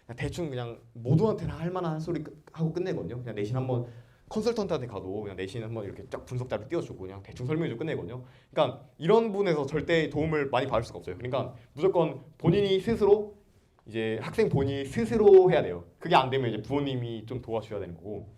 Speaker 1: 그냥 대충 그냥 모두한테나 할 만한 소리 하고 끝내거든요. 그냥 내신 한번 컨설턴트한테 가도 그냥 내신 한번 이렇게 쫙 분석 자료 띄워주고 그냥 대충 설명해주고 끝내거든요. 그러니까 이런 부분에서 절대 도움을 많이 받을 수가 없어요. 그러니까 무조건 본인이 스스로 이제 학생 본인이 스스로 해야 돼요. 그게 안 되면 이제 부모님이 좀 도와주셔야 되는 거고.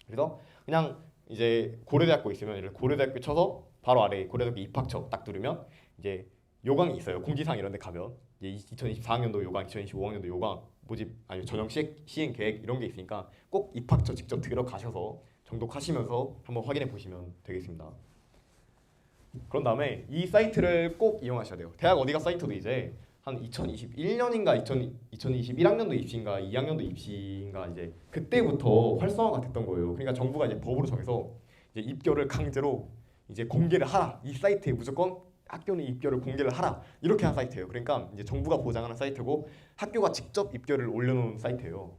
Speaker 1: 그래서 그냥 이제 고려대학교 있으면 이렇게 고려대학교 쳐서 바로 아래 고려대학교 입학처 딱 누르면 이제 요강이 있어요. 공지사항 이런 데 가면 이제 2024학년도 요강, 2025학년도 요강 모집 아니면 전형 시행 계획 이런 게 있으니까 꼭 입학처 직접 들어가셔서 정독하시면서 한번 확인해 보시면 되겠습니다. 그런 다음에 이 사이트를 꼭 이용하셔야 돼요. 대학 어디가 사이트도 이제 한 2021년인가 2021학년도 입시인가 2학년도 입시인가 이제 그때부터 활성화가 됐던 거예요. 그러니까 정부가 이제 법으로 정해서 이제 입결을 강제로 이제 공개를 하라. 이 사이트에 무조건 학교 내 입결을 공개를 하라. 이렇게 한 사이트예요. 그러니까 이제 정부가 보장하는 사이트고 학교가 직접 입결을 올려놓은 사이트예요.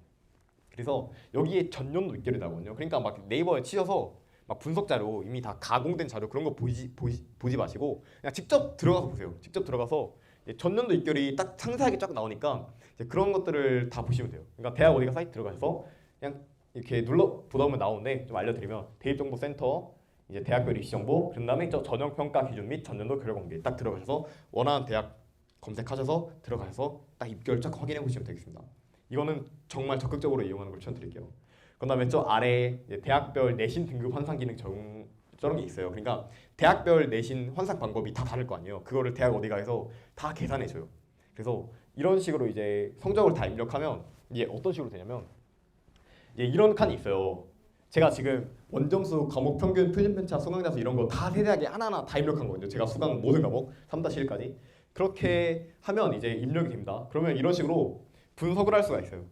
Speaker 1: 그래서 여기에 전년도 입결이 나거든요. 그러니까 막 네이버에 치셔서 막 분석 자료 이미 다 가공된 자료 그런 거 보지 마시고 그냥 직접 들어가서 보세요. 직접 들어가서 전년도 입결이 딱 상세하게 쫙 나오니까 이제 그런 것들을 다 보시면 돼요. 그러니까 대학 어디가 사이트 들어가셔서 그냥 이렇게 눌러 보다 보면 나오는데 좀 알려드리면 대입정보센터 이제 대학별 입시 정보 그런 다음에 저 전형 평가 기준 및 전년도 결과 공개 딱 들어가셔서 원하는 대학 검색하셔서 들어가셔서 딱 입결 쫙 확인해 보시면 되겠습니다. 이거는 정말 적극적으로 이용하는 걸 추천드릴게요. 그다음에 저 아래 대학별 내신 등급 환산 기능 저런 게 있어요. 그러니까 대학별 내신 환산 방법이 다 다를 거 아니에요. 그거를 대학 어디가 해서 다 계산해 줘요. 그래서 이런 식으로 이제 성적을 다 입력하면 이게 어떤 식으로 되냐면 이제 이런 칸이 있어요. 제가 지금 원점수, 과목 평균, 표준 편차, 수강 자수 이런 거 다 세세하게 하나하나 다 입력한 거거든요. 제가 수강 모든 과목 3-1까지 그렇게 하면 이제 입력이 됩니다. 그러면 이런 식으로 분석을 할 수가 있어요.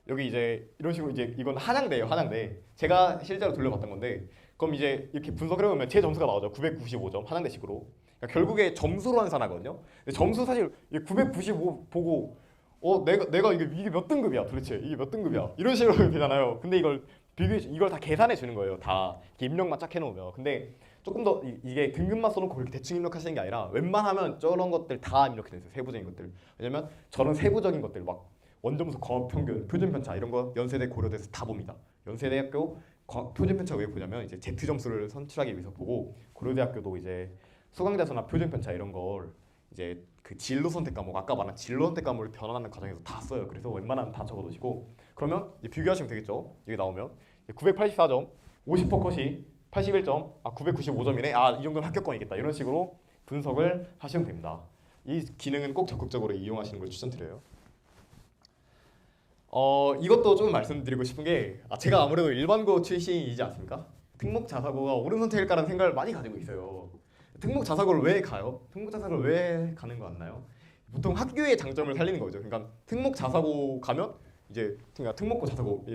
Speaker 1: 여기 이제 이런 식으로 이제 이건 한양대예요, 한양대. 제가 실제로 돌려봤던 건데 그럼 이제 이렇게 분석을 해보면 제 점수가 나오죠. 995점 한양대식으로. 그러니까 결국에 점수로 환산하거든요. 근데 점수 사실 995 보고 내가 이게 몇 등급이야 도대체 이게 몇 등급이야 이런 식으로 되잖아요. 근데 이걸 다 계산해 주는 거예요. 다 이렇게 입력만 쫙 해놓으면. 근데 조금 더 이게 등급만 써놓고 그렇게 대충 입력하시는 게 아니라 웬만하면 저런 것들 다 입력해 주세요. 세부적인 것들. 왜냐면 저런 세부적인 것들 막 원점수, 과업평균, 표준편차 이런 거 연세대 고려대에서 다 봅니다. 연세대학교 표준편차 왜 보냐면 이제 Z 점수를 선출하기 위해서 보고 고려대학교도 이제 수강자수나 표준편차 이런 걸 이제 그 진로 선택 과목 아까 말한 진로 선택 과목을 변환하는 과정에서 다 써요. 그래서 웬만하면 다 적어두시고 그러면 이제 비교하시면 되겠죠. 여기 나오면 984점, 50% 컷이 81점, 995점이네. 이 정도는 합격권이겠다. 이런 식으로 분석을 하시면 됩니다. 이 기능은 꼭 적극적으로 이용하시는 걸 추천드려요. 이것도 좀 말씀드리고 싶은 게 제가 아무래도 일반고 출신이지 않습니까? 특목 자사고가 옳은 선택일까라는 생각을 많이 가지고 있어요. 특목 자사고를 왜 가요? 특목 자사고를 왜 가는 거 같나요? 보통 학교의 장점을 살리는 거죠. 그러니까 특목 자사고 가면 이제 그러니까 특목고 자사고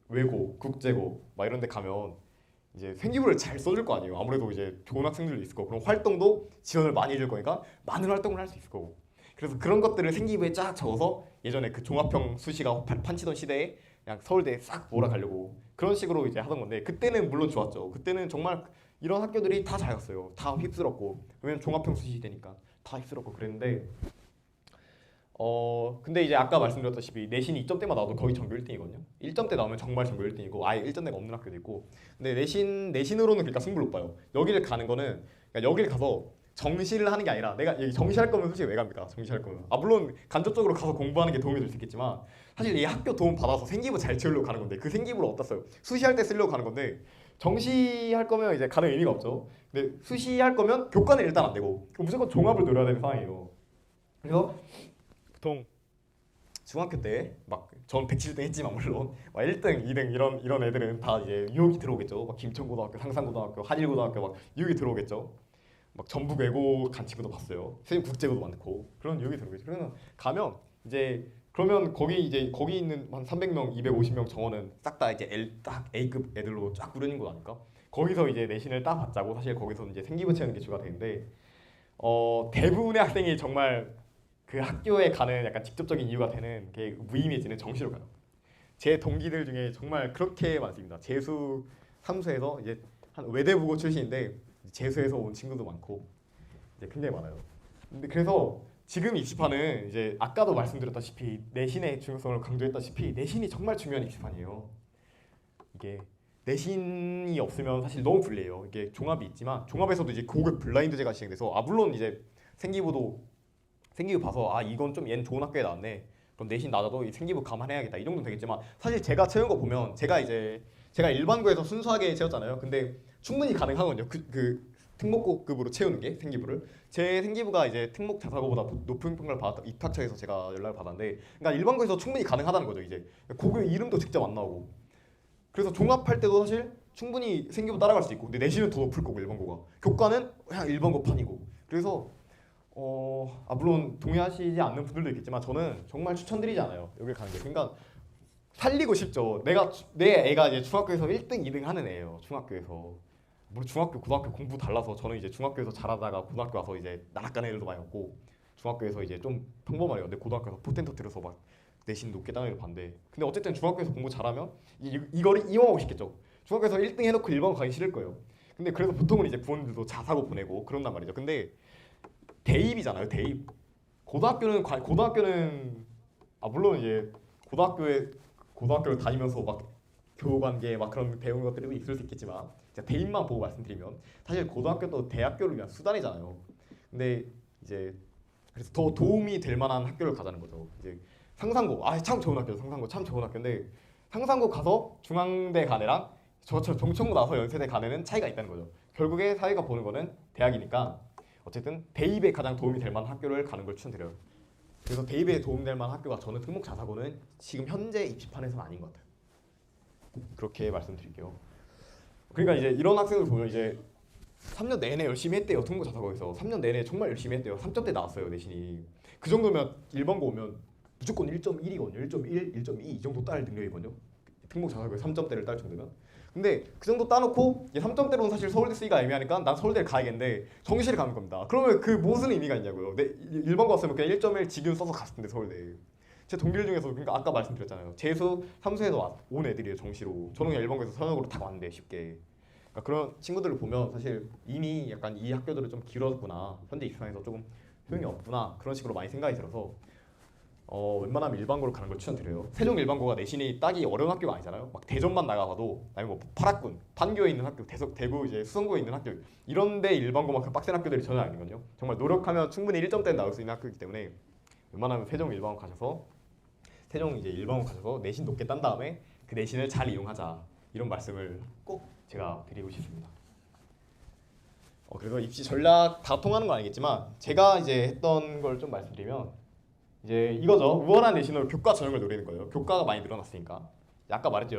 Speaker 1: 외고, 국제고 막 이런 데 가면 이제 생기부를 잘 써줄 거 아니에요. 아무래도 이제 좋은 학생들도 있을 거고 그럼 활동도 지원을 많이 해줄 거니까 많은 활동을 할 수 있을 거고 그래서 그런 것들을 생기부에 쫙 적어서 예전에 그 종합형 수시가 판치던 시대에 그냥 서울대에 싹 몰아가려고 그런 식으로 이제 하던 건데 그때는 물론 좋았죠. 그때는 정말 이런 학교들이 다 잘 갔어요. 다 휩쓸었고 왜냐면 종합형 수시 시대니까 다 휩쓸었고 그랬는데 근데 이제 아까 말씀드렸다시피 내신 2점대만 나와도 거의 전교 1등이거든요. 1점대 나오면 정말 전교 1등이고 아예 1점대가 없는 학교도 있고 근데 내신으로는 그러니까 승부를 못 봐요. 여기를 가는 거는 그러니까 여기를 가서 정시를 하는 게 아니라 내가 여기 정시할 거면 솔직히 왜 갑니까? 정시할 거면 물론 간접적으로 가서 공부하는 게 도움이 될 수 있겠지만 사실 이 학교 도움 받아서 생기부 잘 채우려고 가는 건데 그 생기부를 어디다 써요? 수시할 때 쓰려고 가는 건데 정시할 거면 이제 가는 의미가 없죠. 근데 수시할 거면 교과는 일단 안 되고 무조건 종합을 노려야 되는 상황이에요. 그래서 보통 중학교 때 막 전 170등 했지만 물론 막 1등, 2등 이런 애들은 다 이제 유혹이 들어오겠죠. 막 김천고등학교, 상산고등학교, 한일고등학교 막 유혹이 들어오겠죠. 막 전북 외고 간 친구도 봤어요. 선생님 국제고도 많고 그런 유혹이 들어오겠죠. 그러면 가면 이제 그러면 거기 있는 한 300명, 250명 정원은 싹 다 이제 딱 A급 애들로 쫙 꾸려진 거 아닐까? 거기서 이제 내신을 딱 받자고 사실 거기서 이제 생기부 채우는 게 주가 되는데 대부분의 학생이 정말 그 학교에 가는 약간 직접적인 이유가 되는 게 무의미해지는 정시로 가요. 제 동기들 중에 정말 그렇게 많습니다. 재수 3수에서 이제 한 외대부고 출신인데 재수해서 온 친구도 많고 이제 굉장히 많아요. 근데 그래서 지금 입시판은 이제 아까도 말씀드렸다시피 내신의 중요성을 강조했다시피 내신이 정말 중요한 입시판이에요. 이게 내신이 없으면 사실 너무 불리해요. 이게 종합이 있지만 종합에서도 이제 고급 블라인드제가 시행돼서 물론 이제 생기부 봐서 이건 좀 얘는 좋은 학교에 나왔네. 그럼 내신 낮아도 이 생기부 감안해야겠다. 이 정도는 되겠지만 사실 제가 채운 거 보면 제가 일반고에서 순수하게 채웠잖아요. 근데 충분히 가능하거든요. 그 특목고급으로 채우는 게 생기부를 제 생기부가 이제 특목 자사고보다 높은 평가를 받았다. 입학처에서 제가 연락을 받았는데 그러니까 일반고에서 충분히 가능하다는 거죠. 이제 고교 이름도 직접 안 나오고 그래서 종합할 때도 사실 충분히 생기부 따라갈 수 있고 근데 내신은 더 높을 거고 일반고가 교과는 그냥 일반고 판이고 그래서 물론 동의하시지 않는 분들도 있겠지만 저는 정말 추천드리지 않아요. 여기 가는 게. 그러니까 살리고 싶죠. 내 애가 이제 중학교에서 1등, 2등 하는 애예요. 중학교에서. 물론 중학교, 고등학교 공부 달라서 저는 이제 중학교에서 잘하다가 고등학교 와서 이제 나락가는 애들도 많이 없고 중학교에서 이제 좀 평범하네요. 근데 고등학교에서 포텐 터뜨려서 막 내신 높게 따는 애를 봤는데 근데 어쨌든 중학교에서 공부 잘하면 이거를 이용하고 싶겠죠. 중학교에서 1등 해놓고 일반고 가기 싫을 거예요. 근데 그래서 보통은 이제 부모님들도 자사고 보내고 그런단 말이죠. 근데 대입이잖아요. 대입. 고등학교는 물론 이제 고등학교를 다니면서 막 교우관계 막 그런 배우는 것들이 있을 수 있겠지만 대입만 보고 말씀드리면 사실 고등학교도 대학교를 위한 수단이잖아요. 근데 이제 그래서 더 도움이 될 만한 학교를 가자는 거죠. 이제 상산고 참 좋은 학교 상산고 참 좋은 학교인데 상산고 가서 중앙대 간 애랑 저처럼 정천고 나서 연세대 간 애는 차이가 있다는 거죠. 결국에 사회가 보는 거는 대학이니까 어쨌든 대입에 가장 도움이 될 만한 학교를 가는 걸 추천드려요. 그래서 대입에 도움될 만한 학교가 저는 특목 자사고는 지금 현재 입시판에서는 아닌 것 같아요. 그렇게 말씀드릴게요. 그러니까 이제 이런 학생들 보면 이제 3년 내내 열심히 했대요. 특목 자사고에서 3년 내내 정말 열심히 했대요. 3점대 나왔어요 내신이. 그 정도면 일반고 오면 무조건 1.1이거든요. 1.1, 1.2 이 정도 딸 능력이거든요. 특목 자사고에 3점대를 딸 정도면. 근데 그 정도 따놓고 3점대로는 사실 서울대 쓰기가 애매하니까 난 서울대를 가야겠는데 정시를 가는 겁니다. 그러면 그 무슨 의미가 있냐고요. 내 일반 갔으면 그냥 1.1 지금 써서 갔을 텐데 서울대. 제 동기들 중에서 그러니까 아까 말씀드렸잖아요. 재수 3수에서 온 애들이에요. 정시로. 저는 그냥 일반 가서 선역으로 다 왔는데 쉽게. 그러니까 그런 친구들을 보면 사실 이미 약간 이 학교들은 좀 길어졌구나. 현재 입장에서 조금 소용이 없구나. 그런 식으로 많이 생각이 들어서 웬만하면 일반고로 가는 걸 추천드려요. 세종 일반고가 내신이 따기 어려운 학교가 아니잖아요. 막 대전만 나가봐도 아니면 뭐 파락군, 판교에 있는 학교, 대구 이제 수성구에 있는 학교 이런데 일반고만큼 빡센 학교들이 전혀 아니거든요. 정말 노력하면 충분히 1점대는 나올 수 있는 학교이기 때문에 웬만하면 세종 일반고 가셔서 세종 이제 일반고 가셔서 내신 높게 딴 다음에 그 내신을 잘 이용하자 이런 말씀을 꼭 제가 드리고 싶습니다. 그래서 입시 전략 다 통하는 건 아니겠지만 제가 이제 했던 걸 좀 말씀드리면 이제 이거죠. 우월한 내신으로 교과 전형을 노리는 거예요. 교과가 많이 늘어났으니까. 아까 말했죠.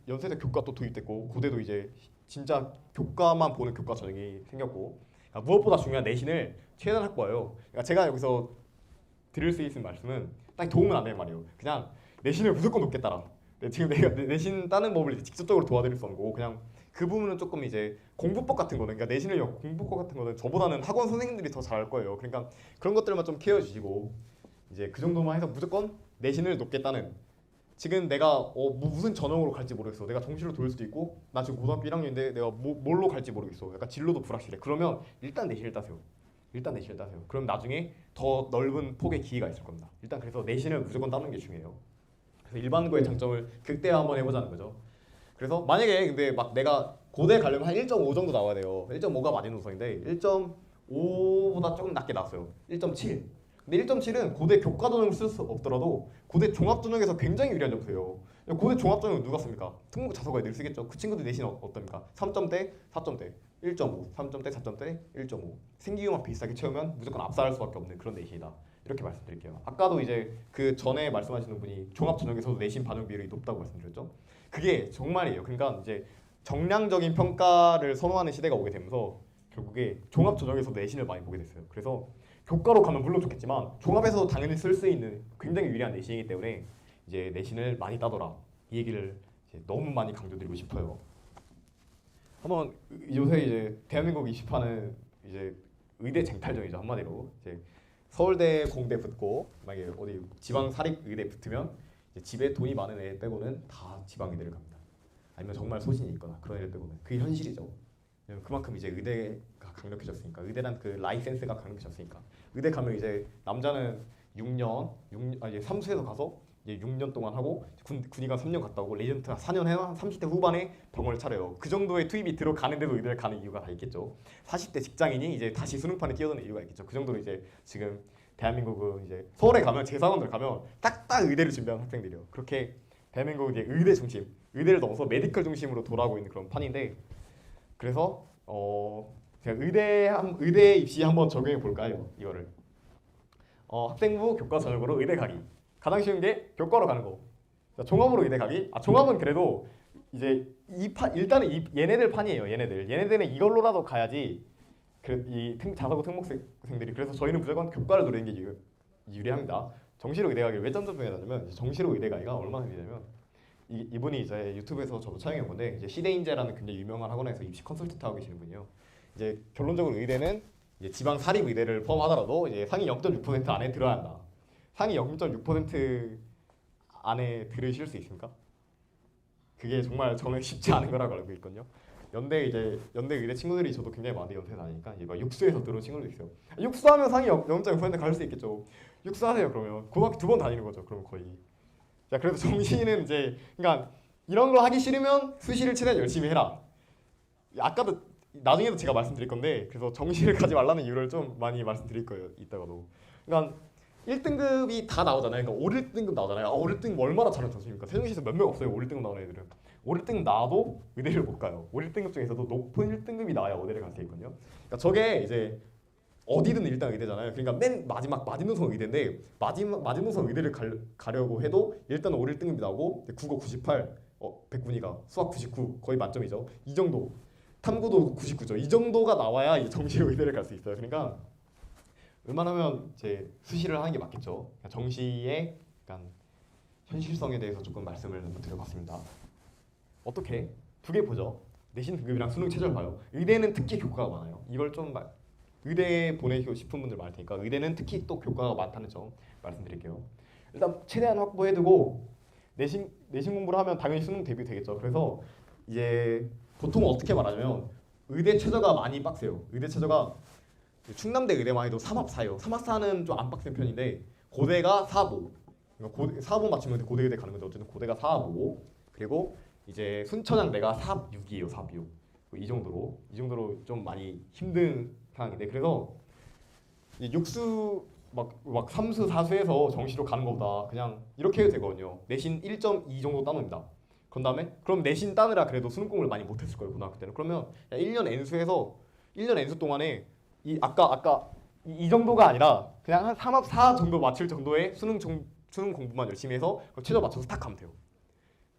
Speaker 1: 연세대 교과 또 도입됐고 고대도 이제 진짜 교과만 보는 교과 전형이 생겼고 그러니까 무엇보다 중요한 내신을 최대한 확보해요. 그러니까 제가 여기서 드릴 수 있는 말씀은 딱 도움은 안 되는 말이에요. 그냥 내신을 무조건 높게 따라. 지금 내가 내신 따는 법을 이제 직접적으로 도와드릴 수 없고 그냥 그 부분은 조금 이제 공부법 같은 거는 그러니까 내신을 위한 공부법 같은 거는 저보다는 학원 선생님들이 더 잘할 거예요. 그러니까 그런 것들만 좀 케어해 주시고 이제 그 정도만 해서 무조건 내신을 높게 따는 지금 내가 무슨 전형으로 갈지 모르겠어. 내가 정시로 돌 수도 있고 나 지금 고등학교 1학년인데 내가 뭘로 갈지 모르겠어. 약간 진로도 불확실해. 그러면 일단 내신을 따세요. 일단 내신을 따세요. 그럼 나중에 더 넓은 폭의 기회가 있을 겁니다. 일단 그래서 내신을 무조건 따는 게 중요해요. 그래서 일반고의 장점을 극대화 한번 해보자는 거죠. 그래서 만약에 근데 막 내가 고대 가려면 한 1.5 정도 나와야 돼요. 1.5가 마지노선인데 1.5보다 조금 낮게 나왔어요. 1.7. 근데 1.7은 고대 교과 전형을 쓸 수 없더라도 고대 종합 전형에서 굉장히 유리한 점수예요. 고대 종합 전형은 누가 씁니까? 특목 자사고에 늘 쓰겠죠. 그 친구들 내신 어떻습니까? 3점대, 4점대, 1.5, 3점대, 4점대, 1.5. 생기유만 비슷하게 채우면 무조건 압사할 수밖에 없는 그런 내신이다. 이렇게 말씀드릴게요. 아까도 이제 그 전에 말씀하시는 분이 종합 전형에서도 내신 반영 비율이 높다고 말씀드렸죠. 그게 정말이에요. 그러니까 이제 정량적인 평가를 선호하는 시대가 오게 되면서 결국에 종합 전형에서 내신을 많이 보게 됐어요. 그래서 교과로 가면 물론 좋겠지만 종합에서도 당연히 쓸 수 있는 굉장히 유리한 내신이기 때문에 이제 내신을 많이 따더라 이 얘기를 이제 너무 많이 강조드리고 싶어요. 한번 요새 이제 대한민국 입시파는 이제 의대 쟁탈전이죠. 한마디로 이제 서울대 공대 붙고 만약에 어디 지방 사립 의대 붙으면 이제 집에 돈이 많은 애 빼고는 다 지방 의대를 갑니다. 아니면 정말 소신이 있거나 그런 애들 빼고는 그게 현실이죠. 그만큼 이제 의대가 강력해졌으니까 의대란 그 라이센스가 강력해졌으니까 의대 가면 이제 남자는 6년 이제 3수에서 가서 이제 6년 동안 하고 군의관 3년 갔다 오고 레지던트 4년 해서 30대 후반에 병원을 차려요. 그 정도의 투입이 들어가는데도 의대를 가는 이유가 다 있겠죠. 40대 직장인이 이제 다시 수능판에 뛰어드는 이유가 있겠죠. 그 정도로 이제 지금 대한민국은 이제 서울에 가면 재사관들 가면 딱딱 의대를 준비하는 학생들이요. 그렇게 대한민국은 이제 의대 중심, 의대를 넘어서 메디컬 중심으로 돌아가고 있는 그런 판인데 그래서 제가 의대 입시 한번 적용해 볼까요? 이거를 학생부 교과 전형으로 의대 가기 가장 쉬운 게 교과로 가는 거. 종합으로 의대 가기. 종합은 그래도 이제 일단은 얘네들 판이에요. 얘네들은 이걸로라도 가야지. 이 자사고 특목생들이 그래서 저희는 무조건 교과를 노리는 게 유리합니다. 정시로 의대 가기 왜 점점해냐면 정시로 의대 가기가 얼마나 유리하냐면 이분이 이제 유튜브에서 저도 촬영해 본 건데 이제 시대인재라는 굉장히 유명한 학원에서 입시 컨설턴트 하고 계시는 분이에요. 이제 결론적으로 의대는 이제 지방 사립 의대를 포함하더라도 이제 상위 0.6% 안에 들어야 한다. 상위 0.6% 안에 들으실 수 있습니까? 그게 정말 저는 쉽지 않은 거라고 알고 있거든요. 연대 의대 친구들이 저도 굉장히 많은데 연세 다니니까 이제 막 육수에서 들어온 친구도 있어요. 육수하면 상위 0.6% 갈 수 있겠죠. 육수하세요 그러면 고등학교 2번 다니는 거죠. 그럼 거의. 자 그래도 정시는 이제 그러니까 이런 거 하기 싫으면 수시를 최대한 열심히 해라. 아까도 나중에도 제가 말씀드릴 건데 그래서 정시를 가지 말라는 이유를 좀 많이 말씀드릴 거예요. 이따가도. 그러니까 1등급이 다 나오잖아요. 그러니까 5, 1등급 나오잖아요. 5, 1등급 얼마나 잘하는 선수입니까? 세종시에서 몇 명 없어요. 5, 1등급 나오는 애들은. 5, 1등급 나와도 의대를 못 가요. 5, 1등급 중에서도 높은 1등급이 나와야 의대를 갈 수 있거든요. 그러니까 저게 이제 어디든 일단 의대잖아요. 그러니까 맨 마지막 마지노선 의대인데 마지노선 의대를 가려고 해도 일단 5, 1등급이 나오고 국어 98, 백군이가 수학 99 거의 만점이죠. 이 정도. 탐구도 99죠. 이 정도가 나와야 이제 정시로 의대를 갈 수 있어요. 그러니까 웬만하면 이제 수시를 하는 게 맞겠죠. 그러니까 정시에 약간 현실성에 대해서 조금 말씀을 한번 드려봤습니다. 어떻게? 두 개 보죠. 내신 등급이랑 수능 최저를 봐요. 의대는 특히 교과가 많아요. 이걸 좀 의대에 보내고 싶은 분들 많을 테니까 의대는 특히 또 교과가 많다는 점 말씀드릴게요. 일단 최대한 확보해두고 내신 공부를 하면 당연히 수능 대비 되겠죠. 그래서 이제 보통 어떻게 말하냐면 의대 최저가 많이 빡세요. 의대 최저가 충남대 의대만 해도 3합4예요. 3합4는 좀 안 빡센 편인데 고대가 4보. 그러니까 4보 맞추면 고대 의대 가는 건데 어쨌든 고대가 4보. 그리고 이제 순천향대가 4.6이에요. 4.6. 이 정도로 좀 많이 힘든 상황인데 그래서 육수 막 삼수 사수해서 정시로 가는 것보다 그냥 이렇게 해도 되거든요. 내신 1.2 정도 따놓습니다. 그런 다음에 그럼 내신 따느라 그래도 수능 공부를 많이 못했을 거예요 고등학교 때는. 그러면 1년 N수해서 1년 N수 동안에 이 아까 이 정도가 아니라 그냥 한 3합 4 정도 맞출 정도의 수능 공부만 열심히 해서 최저 맞춰서 딱 가면 돼요.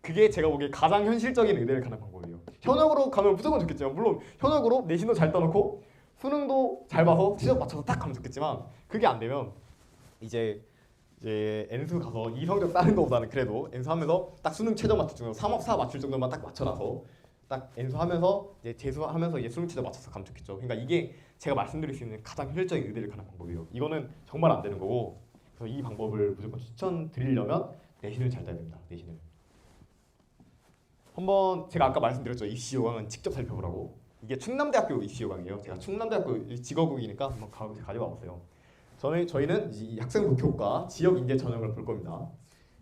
Speaker 1: 그게 제가 보기에 가장 현실적인 의대를 가는 방법이에요. 현역으로 가면 무조건 좋겠지만 물론 현역으로 내신도 잘 따놓고 수능도 잘 봐서 최저 맞춰서 딱 가면 좋겠지만 그게 안 되면 이제 N수 가서 이 성적 따는 것보다는 그래도 N수 하면서 딱 수능 최저 맞출 정도 3합 4 맞출 정도만 딱 맞춰놔서 딱 N수 하면서 이제 재수하면서 이제 수능 최저 맞춰서 가면 좋겠죠. 그러니까 이게 제가 말씀드릴 수 있는 가장 현실적인 의대를 가는 방법이에요. 이거는 정말 안 되는 거고 그래서 이 방법을 무조건 추천드리려면 내신을 잘 따야 됩니다. 내신을. 한번 제가 아까 말씀드렸죠. 입시 요강은 직접 살펴보라고. 이게 충남대학교 입시 요강이에요. 제가 충남대학교 직업국이니까 한번 가져와 보세요. 저희는 이 학생부 교과 지역 인재 전형을 볼 겁니다.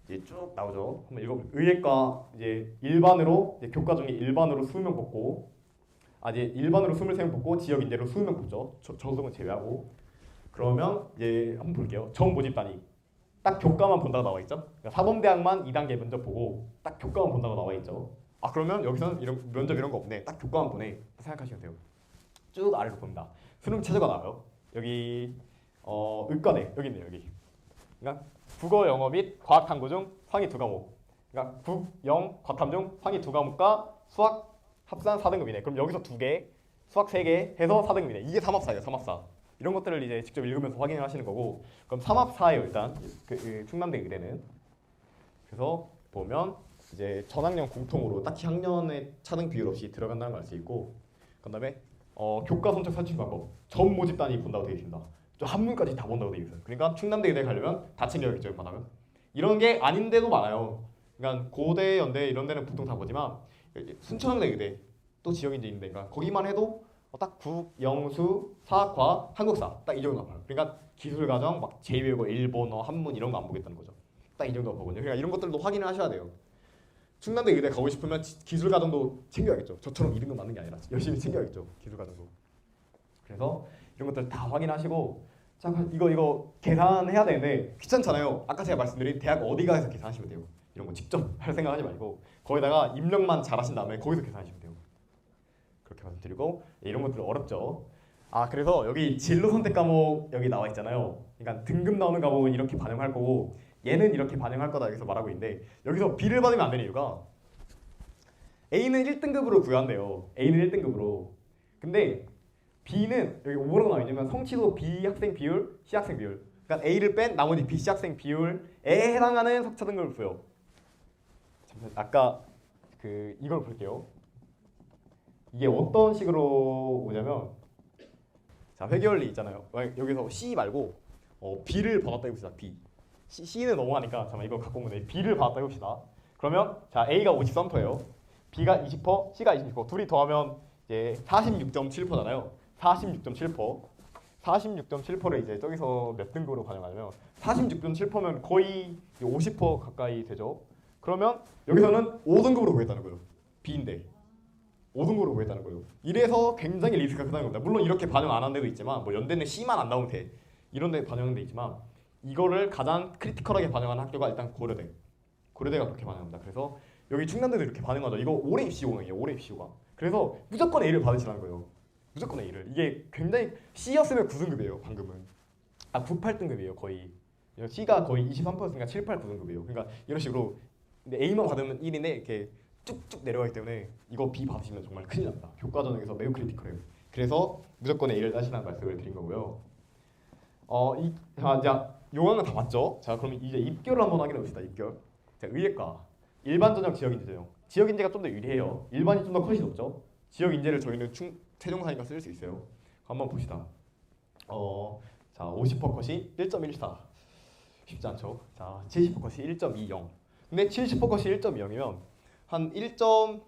Speaker 1: 이제 쭉 나오죠. 한번 읽어볼게요. 의예과 이제 일반으로 이제 교과 중에 일반으로 20명 뽑고 이제 일반으로 23명 뽑고 지역 인재로 20명 뽑죠. 저소득은 제외하고. 그러면 이제 한번 볼게요. 정 모집 단위. 딱 교과만 본다고 나와 있죠. 그러니까 사범대학만 2단계 면접 보고 딱 교과만 본다고 나와 있죠. 그러면 여기서는 이런 면접 이런 거 없네. 딱 교과만 보네. 생각하시면 돼요. 쭉 아래로 봅니다. 수능 최저가 나와요. 여기 의과대 여기 있네요. 여기. 그러니까 국어, 영어 및 과학, 탐구 중 상위 2과목. 그러니까 국, 영, 과탐 중 상위 2과목과 수학 합산 4등급이네. 그럼 여기서 2개, 수학 3개 해서 4등급이네. 이게 3합4예요. 3합4. 이런 것들을 이제 직접 읽으면서 확인을 하시는 거고 그럼 3합4예요. 일단 그 충남대 의대는. 그래서 보면 이제 전학년 공통으로 딱히 학년의 차등 비율 없이 들어간다는 걸 알 수 있고 그다음에 교과 선택 산출 방법 전 모집 단위 본다고 되어 있습니다. 좀 한문까지 다 본다고 되어 있어요. 그러니까 충남대 의대 가려면 다 챙겨야겠죠. 웬만하면. 이런 게 아닌데도 많아요. 그러니까 고대, 연대 이런 데는 보통 다 보지만 순천향대 의대 또 지역인재 있는데 그러니까 거기만 해도 딱 국, 영수, 사과, 한국사 딱 이 정도 나와요. 그러니까 기술과정 막 제2외국어, 일본어, 한문 이런 거 안 보겠다는 거죠. 딱 이 정도 보거든요. 그러니까 이런 것들도 확인을 하셔야 돼요. 충남대 의대 가고 싶으면 기술과정도 챙겨야겠죠. 저처럼 2등급 맞는 게 아니라 열심히 챙겨야겠죠. 기술과정도. 그래서 이런 것들 다 확인하시고 잠깐 이거 계산해야 되는데 귀찮잖아요. 아까 제가 말씀드린 대학 어디 가서 계산하시면 돼요. 이런 거 직접 할 생각하지 말고 거기다가 입력만 잘하신 다음에 거기서 계산하시면 돼요. 그렇게 말씀드리고 이런 것들 어렵죠. 그래서 여기 진로 선택 과목 여기 나와 있잖아요. 그러니까 등급 나오는 과목은 이렇게 반영할 거고 얘는 이렇게 반영할 거다 여기서 말하고 있는데 여기서 B를 받으면 안 되는 이유가 A는 1등급으로 구현한대요. A는 1등급으로. 근데 B는 여기 뭐라고 나와 있냐면 성취도 B 학생 비율, C 학생 비율. 그러니까 A를 뺀 나머지 B, C 학생 비율에 해당하는 석차 등급을 부여. 잠시만 아까 이걸 볼게요. 이게 어떤 식으로 오냐면 자 회계원리 있잖아요. 여기서 C 말고 B를 받았다 해봅시다. B. C는 너무하니까 잠깐 이거 갖고 온 건데 B를 받았다 해봅시다. 그러면 자 A가 53%예요. B가 20%, C가 20%. 둘이 더하면 이제 46.7%잖아요. 46.7%. 46.7%를 이제 저기서 몇 등급으로 반영하냐면 46.7%면 거의 50% 가까이 되죠. 그러면 여기서는 5등급으로 보겠다는 거예요. B인데 5등급으로 보겠다는 거예요. 이래서 굉장히 리스크가 크다는 겁니다. 물론 이렇게 반영 안 한 데도 있지만 뭐 연대는 C만 안 나오면 돼. 이런 데 반영한 데 있지만 이거를 가장 크리티컬하게 반영하는 학교가 일단 고려대. 고려대가 그렇게 반영합니다. 그래서 여기 충남대도 이렇게 반영하죠. 이거 올해 입시 요강이에요. 올해 입시 요강. 그래서 무조건 A를 받으시라는 거예요. 무조건 A를. 이게 굉장히 C였으면 9등급이에요. 방금은. 9, 8등급이에요. 거의. C가 거의 23%였으니까 7, 8, 9등급이에요. 그러니까 이런 식으로 근데 A만 받으면 1인데 이렇게 쭉쭉 내려가기 때문에 이거 B 받으시면 정말 큰일 납니다. 교과 전형에서 매우 크리티컬해요. 그래서 무조건 A를 따시라는 말씀을 드린 거고요. 이제
Speaker 2: 용어는 다 맞죠? 자, 그럼 이제 입결을 한번 확인해 봅시다. 입결. 자, 의예과 일반 전형 지역 인재 전형. 지역 인재가 좀 더 유리해요. 일반이 좀 더 컷이 높죠. 지역 인재를 저희는 최종사니까 쓸 수 있어요. 한번 봅시다. 자, 50% 컷이 1.14. 쉽지 않죠. 자, 70% 컷이 1.20. 근데 70% 컷이 1.20이면 한 1.23,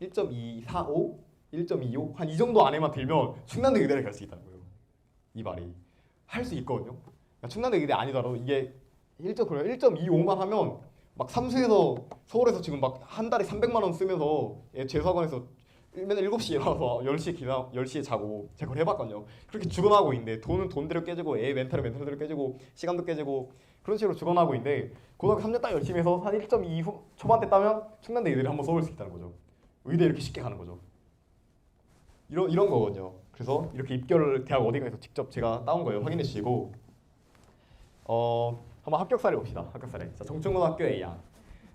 Speaker 2: 1.245, 1.25 한 이 정도 안에만 들면 충남대 의대를 갈 수 있다는 거예요. 이 말이 할 수 있거든요. 그러니까 충남대 의대 아니더라도 이게 1.25만 하면 막 삼수에서 서울에서 지금 막 한 달에 300만 원 쓰면서 재수학원에서 맨날 7시에 일어나서 10시에 자고 제가 그걸 해봤거든요. 그렇게 죽어나가고 있는데 돈은 돈대로 깨지고 애 멘탈대로 깨지고 시간도 깨지고 그런 식으로 죽어나가고 있는데 고등학교 3년 딱 열심히 해서 한 1.2 초반대 따면 충남대 의대를 한번 써볼 수 있다는 거죠. 의대 이렇게 쉽게 가는 거죠. 이런 거거든요. 그래서 이렇게 입결을 대학 어디가에서 직접 제가 따온 거예요. 확인해 주시고 한번 합격사를 봅시다. 합격사를. 자, 정천고등학교 A양.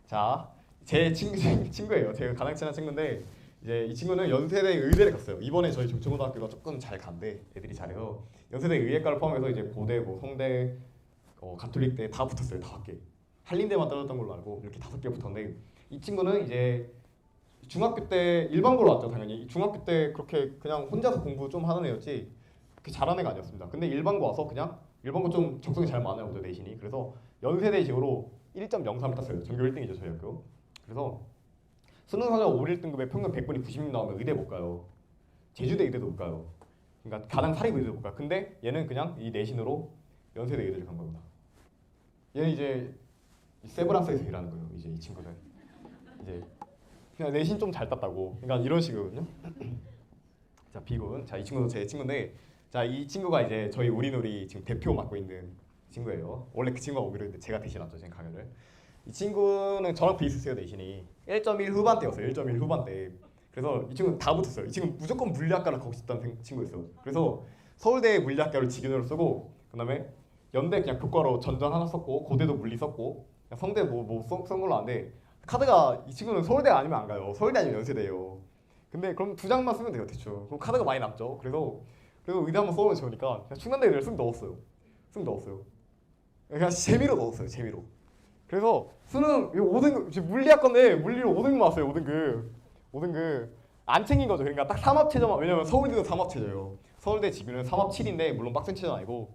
Speaker 2: 자, 제 친구예요. 제가 가장 친한 친구인데 이제 이 친구는 연세대 의대를 갔어요. 이번에 저희 정천고등학교가 조금 잘 간대. 애들이 잘해요. 연세대 의예과를 포함해서 이제 고대, 뭐 성대, 가톨릭대 다 붙었어요. 5개. 한림대만 떨어졌던 걸로 알고 이렇게 5개 붙었는데 이 친구는 이제 중학교 때 일반고로 왔죠. 당연히 중학교 때 그렇게 그냥 혼자서 공부 좀 하는 애였지 그렇게 잘하는 애가 아니었습니다. 근데 일반고 와서 그냥 일반고 좀 적성이 잘 맞아요. 모두 내신이. 그래서 연세대 지호로 1.03을 땄어요. 전교 1등이죠 저희 학교. 그래서 수능 성적 5, 1등급에 평균 100분이 90명 나오면 의대 못 가요. 제주대 의대도 못 가요. 그러니까 가장 사립 의대도 못 가요. 근데 얘는 그냥 이 내신으로 연세대 의대를 간 겁니다. 얘는 이제 세브란스에서 일하는 거예요. 이제 이 친구는 이제 그냥 내신 좀 잘 땄다고. 그러니까 이런 식이거든요. 자, B군. 자, 이 친구도 제 친구인데 자, 이 친구가 이제 저희 우리놀이 지금 대표 맡고 있는 친구예요. 원래 그 친구가 오기로 했는데 제가 대신 왔죠. 지금 강연을. 이 친구는 저랑 비슷해요. 내신이 1.1 후반대였어요. 1.1 후반대. 그래서 이 친구는 다 붙었어요. 이 친구는 무조건 물리학과를 가고 싶다는 친구였어요. 그래서 서울대 물리학과를 직윤으로 쓰고 그다음에 연대 그냥 교과로 전전 하나 썼고 고대도 물리 썼고 성대 쓴 걸로 아는데 카드가 이 친구는 서울대 아니면 안 가요. 서울대 아니면 연세대예요. 근데 그럼 2장만 쓰면 돼요. 대충. 그럼 카드가 많이 남죠. 그래서 의대 한번 써보면 좋으니까 그냥 충남대 의대를 쓱 넣었어요. 그냥 재미로 넣었어요. 재미로. 그래서 수능 5등급 지금 물리학과인데 물리로 5등급 나왔어요. 5등급 안 챙긴 거죠. 그러니까 딱 삼합체제만. 왜냐면 서울대도 삼합체제예요. 서울대 지금은 삼합 7인데 물론 빡센 체제는 아니고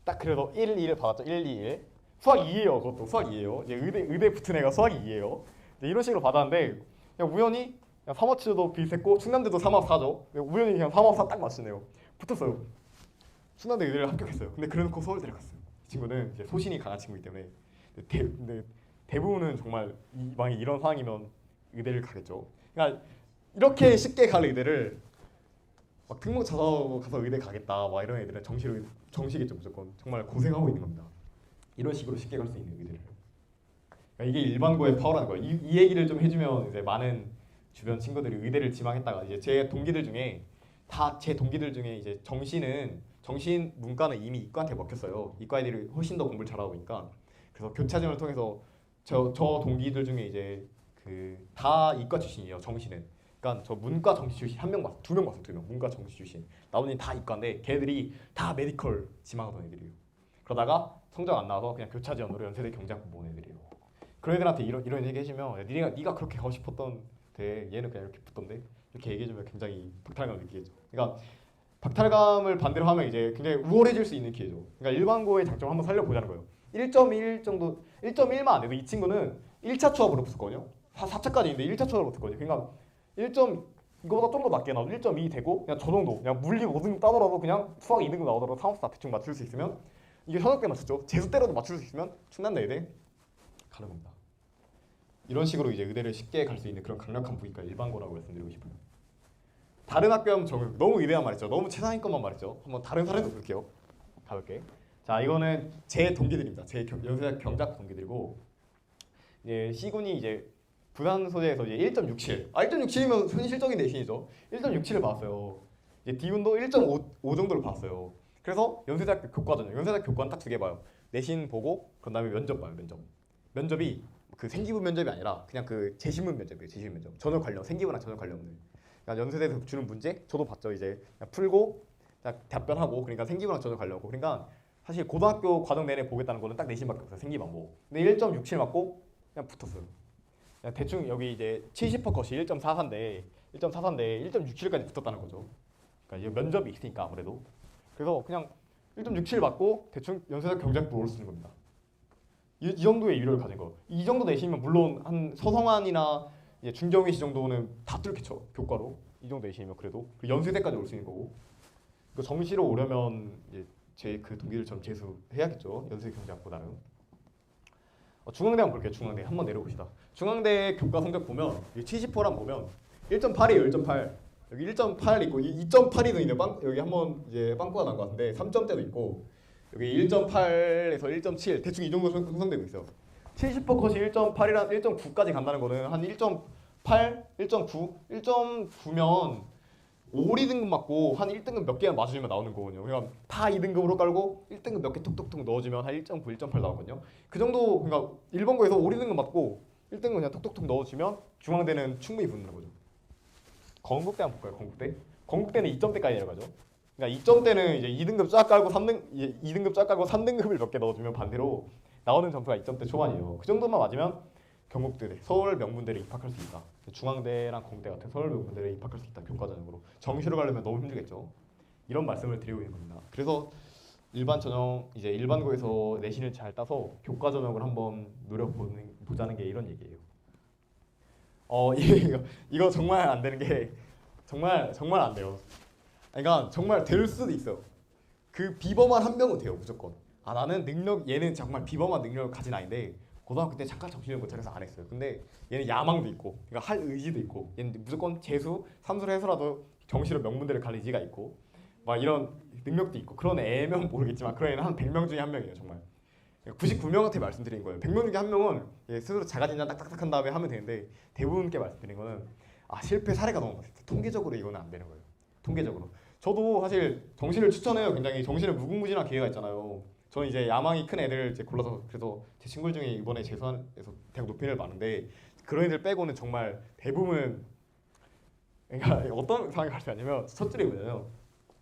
Speaker 2: 딱 그래서 1, 2를 받았죠. 1, 2, 1 수학 2예요. 그것도 수학 2예요. 이제 의대 붙은 애가 수학 2예요. 이런 식으로 받았는데 그냥 우연히 그냥 삼합체제도 비슷했고 충남대도 삼합 4죠. 우연히 그냥 삼합 4 딱 맞추네요. 붙었어요. 충남대 의대를 합격했어요. 근데 그래놓고 서울대를 갔어요. 이 친구는 이제 소신이 강한 친구이기 때문에 근데 대부분은 정말 만약 이런 상황이면 의대를 가겠죠. 그러니까 이렇게 쉽게 갈 의대를 막 등록 찾아서 가서 의대 가겠다 막 이런 애들은 정시겠죠. 무조건 정말 고생하고 있는 겁니다. 이런 식으로 쉽게 갈 수 있는 의대를. 그러니까 이게 일반고의 파워라는 거예요. 이 얘기를 좀 해주면 이제 많은 주변 친구들이 의대를 지망했다가 이제 제 동기들 중에 이제 정신 문과는 이미 이과한테 먹혔어요. 이과 애들이 훨씬 더 공부를 잘하고 있으니까. 그래서 교차전을 통해서 저 동기들 중에 이제 그 다 이과 출신이에요. 정시는. 그러니까 저 문과 정시 출신 한 명 봤어, 2명 봤어, 2명 문과 정시 출신. 나머지는 다 이과인데 걔들이 다 메디컬 지망하던 애들이에요. 그러다가 성적 안 나와서 그냥 교차 지원으로 연세대 경제학 공부 온 애들이에요. 그런 애들한테 이런 얘기 해주면 네가 그렇게 가고 싶었던 데 얘는 그냥 이렇게 붙던데 이렇게 얘기해주면 굉장히 박탈감을 느끼겠죠. 그러니까 박탈감을 반대로 하면 이제 굉장히 우월해질 수 있는 기회죠. 그러니까 일반고의 장점을 한번 살려보자는 거예요. 1.1 정도 1.1만 안 돼도 이 친구는 1차 추합으로 붙었거든요. 4차까지 있는데 1차 추합으로 붙었거든요. 그러니까 1. 이거보다 좀 더 낮게 나와도 1.2 되고 그냥 저 정도 그냥 물리 5등급 따더라도 그냥 수학 2등급 나오더라도 상업사 대충 맞출 수 있으면 이게 현역때 맞췄죠. 재수 때라도 맞출 수 있으면 충남대 의대 가는 겁니다. 이런 식으로 이제 의대를 쉽게 갈 수 있는 그런 강력한 부위가 일반고라고 말씀드리고 싶어요. 다른 학교 하면 너무 의대한 말했죠. 너무 최상위권만 말했죠. 한번 다른 사례도 볼게요. 가볼게. 자, 이거는 제 동기들입니다. 제 연세대 경작 동기들이고 이제 C군이 이제 부산 소재에서 이제 1.67. 1.67이면 현실적인 내신이죠. 1.67을 받았어요. 이제 D군도 1.5 정도를 받았어요. 그래서 연세대학교 교과전요. 연세대학교 교과는 딱 2개 봐요. 내신 보고 그다음에 면접 봐요. 면접이 그 생기부 면접이 아니라 그냥 그 재신문 면접이에요. 재신문 면접. 전혀 관련 생기부랑 전혀 관련 없는. 그러니까 연세대에서 주는 문제 저도 봤죠. 이제 그냥 풀고 딱 답변하고 그러니까 생기부랑 전혀 가려고. 그러니까 사실 고등학교 과정 내내 보겠다는 거는 딱 내신밖에 없어요. 생기만 보고. 근데 1.67 맞고 그냥 붙었어요. 그냥 대충 여기 이제 70% 컷이 1.44인데 1.67까지 붙었다는 거죠. 그러니까 이제 면접이 있으니까 아무래도. 그래서 그냥 1.67 맞고 대충 연세대 경쟁도 올 수 있는 겁니다. 이 정도의 유료를 가진 거. 이 정도 내시면 물론 한 서성환이나 이제 중경희 씨 정도는 다 뚫겠죠. 교과로. 이 정도 내시면 그래도 연세대까지 올 수 있는 거고. 그 정시로 오려면 이제 제 그 동기들처럼 재수해야겠죠. 연세대 경제학보다는. 중앙대 한번 볼게요. 중앙대 한번 내려봅시다. 중앙대 교과 성적 보면 70%란 보면 1.8이에요. 1.8. 여기 1.8 있고 2.8이도 있네. 여기 한번 이제 빵꾸가 난 것 같은데 3점대도 있고 여기 1.8에서 1.7 대충 이 정도 형성되고 있어요. 70% 컷이 1.8이랑 1.9까지 간다는 거는 한 1.8, 1.9, 1.9면 5, 2등급 맞고 한 1등급 몇 개만 맞으면 나오는 거거든요. 그러니까 다 2등급으로 깔고 1등급 몇 개 톡톡톡 넣어주면 한 1.9, 1.8 나오거든요. 그 정도 그러니까 1번고에서 5, 2등급 맞고 1등급 그냥 톡톡톡 넣어주면 중앙대는 충분히 붙는 거죠. 건국대 한번 볼까요? 건국대. 건국대는 2점대까지 내려가죠. 그러니까 2점대는 이제 2등급 쫙 깔고 2등급 쫙 깔고 3등급을 몇 개 넣어주면 반대로 나오는 점수가 2점대 초반이에요. 그 정도만 맞으면 경북대대, 서울 명문대를 입학할 수 있다. 중앙대랑 공대 같은 서울 명문대를 입학할 수 있다. 교과 전형으로. 정시로 가려면 너무 힘들겠죠. 이런 말씀을 드리고 있는 겁니다. 그래서 일반 전형 이제 일반고에서 내신을 잘 따서 교과 전형을 한번 보자는 게 이런 얘기예요. 이거 정말 안 되는 게 정말 안 돼요. 그러니까 정말 될 수도 있어요. 그 비범한 한 명은 돼요 무조건. 아 나는 얘는 정말 비범한 능력을 가진 아이인데 고등학교 때 잠깐 정신을 못 차려서 안 했어요. 근데 얘는 야망도 있고, 그러니까 할 의지도 있고, 얘는 무조건 재수, 삼수를 해서라도 정시로 명문대를 갈 의지가 있고, 막 이런 능력도 있고 그런 애면 모르겠지만 그런 애는 한 100명 중에 한 명이에요 정말. 99명한테 말씀드린 거예요. 100명 중에 한 명은 스스로 자가진단 딱딱딱 한 다음에 하면 되는데 대부분께 말씀드린 거는 실패 사례가 너무 많아요. 통계적으로 이거는 안 되는 거예요. 통계적으로. 저도 사실 정시를 추천해요. 굉장히 정시는 무궁무진한 기회가 있잖아요. 저는 이제 야망이 큰 애들 이제 골라서 그래서 제 친구들 중에 이번에 재수해서 대학 높은 애들 많은데 그런 애들 빼고는 정말 대부분 그러니까 어떤 상황이 발생하냐면 첫 줄이 뭐냐면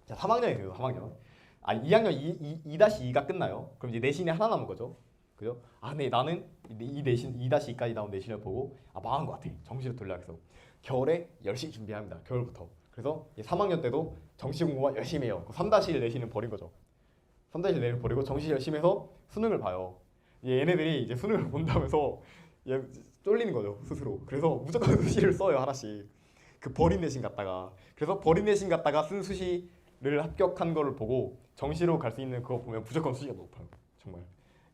Speaker 2: 자 3학년이에요. 3학년. 2학년 2-2가 끝나요. 그럼 이제 내신이 하나 남은 거죠. 그죠? 네 나는 이 내신 2-2까지 나온 내신을 보고 망한 것 같아. 정시로 돌려야겠어. 겨울에 열심히 준비합니다. 겨울부터. 그래서 3학년 때도 정시 공부만 열심히 해요. 3-1 내신은 버린 거죠. 3-1 내신을 버리고 정시 열심히 해서 수능을 봐요. 얘네들이 이제 수능을 본다면서 쫄리는 거죠. 스스로. 그래서 무조건 수시를 써요. 하나씩. 그 버린 내신 갖다가. 그래서 버린 내신 갖다가 쓴 수시를 합격한 거를 보고 정시로 갈 수 있는 그거 보면 무조건 수시가 높아요. 정말.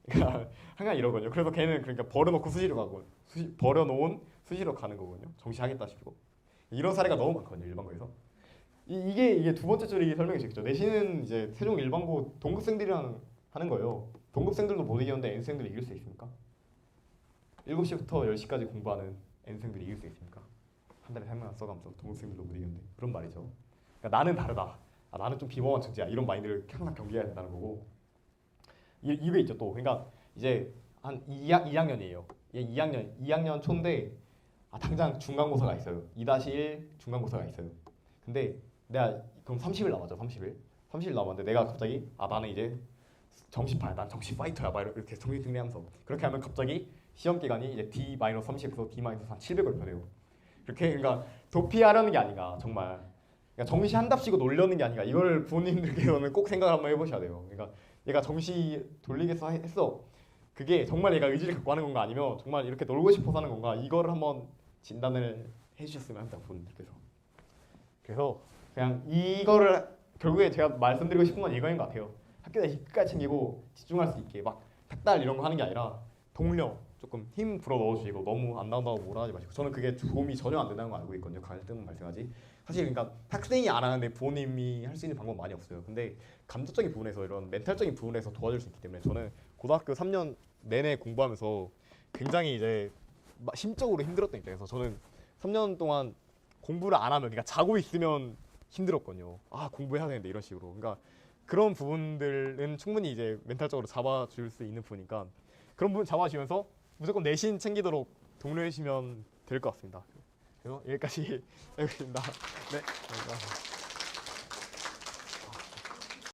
Speaker 2: 그러니까 항상 이러거든요. 그래서 걔는 그러니까 버려놓고 수시로 가고 버려놓은 수시로 가는 거거든요. 정시 하겠다 싶고. 이런 사례가 너무 많거든요. 일반고에서. 이게 두 번째 줄이 설명해 주겠죠. 내신은 이제 세종 일반고 동급생들이랑 하는 거예요. 동급생들도 못 이기는데 N생들이 이길 수 있습니까? 7시부터 10시까지 공부하는 N생들이 이길 수 있습니까? 한 달에 3만 원 써가면서 동급생들도 못 이기는데 그런 말이죠. 그러니까 나는 다르다. 나는 좀 비범한 천재야. 이런 마인드를 항상 경계해야 된다는 거고. 이게 있죠 또. 그러니까 이제 한 2학년이에요. 얘 2학년 초인데 당장 중간고사가 있어요. 2-1 중간고사가 있어요. 근데 내가 그럼 30일 남았죠. 30일 남았는데 내가 갑자기 나는 이제 정시파야. 난 정시 파이터야. 막 이렇게 정신 승리하면서 그렇게 하면 갑자기 시험 기간이 이제 D-30에서 D-한 700을 펴내요. 그렇게 그러니까 도피하려는 게 아닌가 정말. 그러니까 정시 한답시고 놀려는 게 아닌가. 이걸 부모님들께서는 꼭 생각을 한번 해보셔야 돼요. 그러니까 얘가 정시 돌리겠어 했어. 그게 정말 얘가 의지를 갖고 하는 건가 아니면 정말 이렇게 놀고 싶어서 하는 건가. 이거를 한번 진단을 해주셨으면 합니다. 부모님들께서. 그래서 그냥 이거를 결국에 제가 말씀드리고 싶은 건 이거인 것 같아요. 학교 내신 끝까지 챙기고 집중할 수 있게 막 탁달 이런 거 하는 게 아니라 동력 조금 힘 불어 넣어주시고 너무 안 나온다고 뭐라 하지 마시고. 저는 그게 도움이 전혀 안 된다는 거 알고 있거든요. 갈등은 발생하지. 사실 그러니까 학생이 안 하는데 부모님이 할 수 있는 방법 많이 없어요. 근데 감정적인 부분에서 이런 멘탈적인 부분에서 도와줄 수 있기 때문에 저는 고등학교 3년 내내 공부하면서 굉장히 이제 심적으로 힘들었던 입장에서 저는 3년 동안 공부를 안 하면 그러니까 자고 있으면 힘들었거든요. 공부해야 되는데 이런 식으로. 그러니까 그런 부분들은 충분히 이제 멘탈적으로 잡아줄 수 있는 부분이니까 그런 부분 잡아주면서 무조건 내신 챙기도록 독려해 주시면 될 것 같습니다. 그래서 여기까지 해보겠습니다. 네, 감사합니다.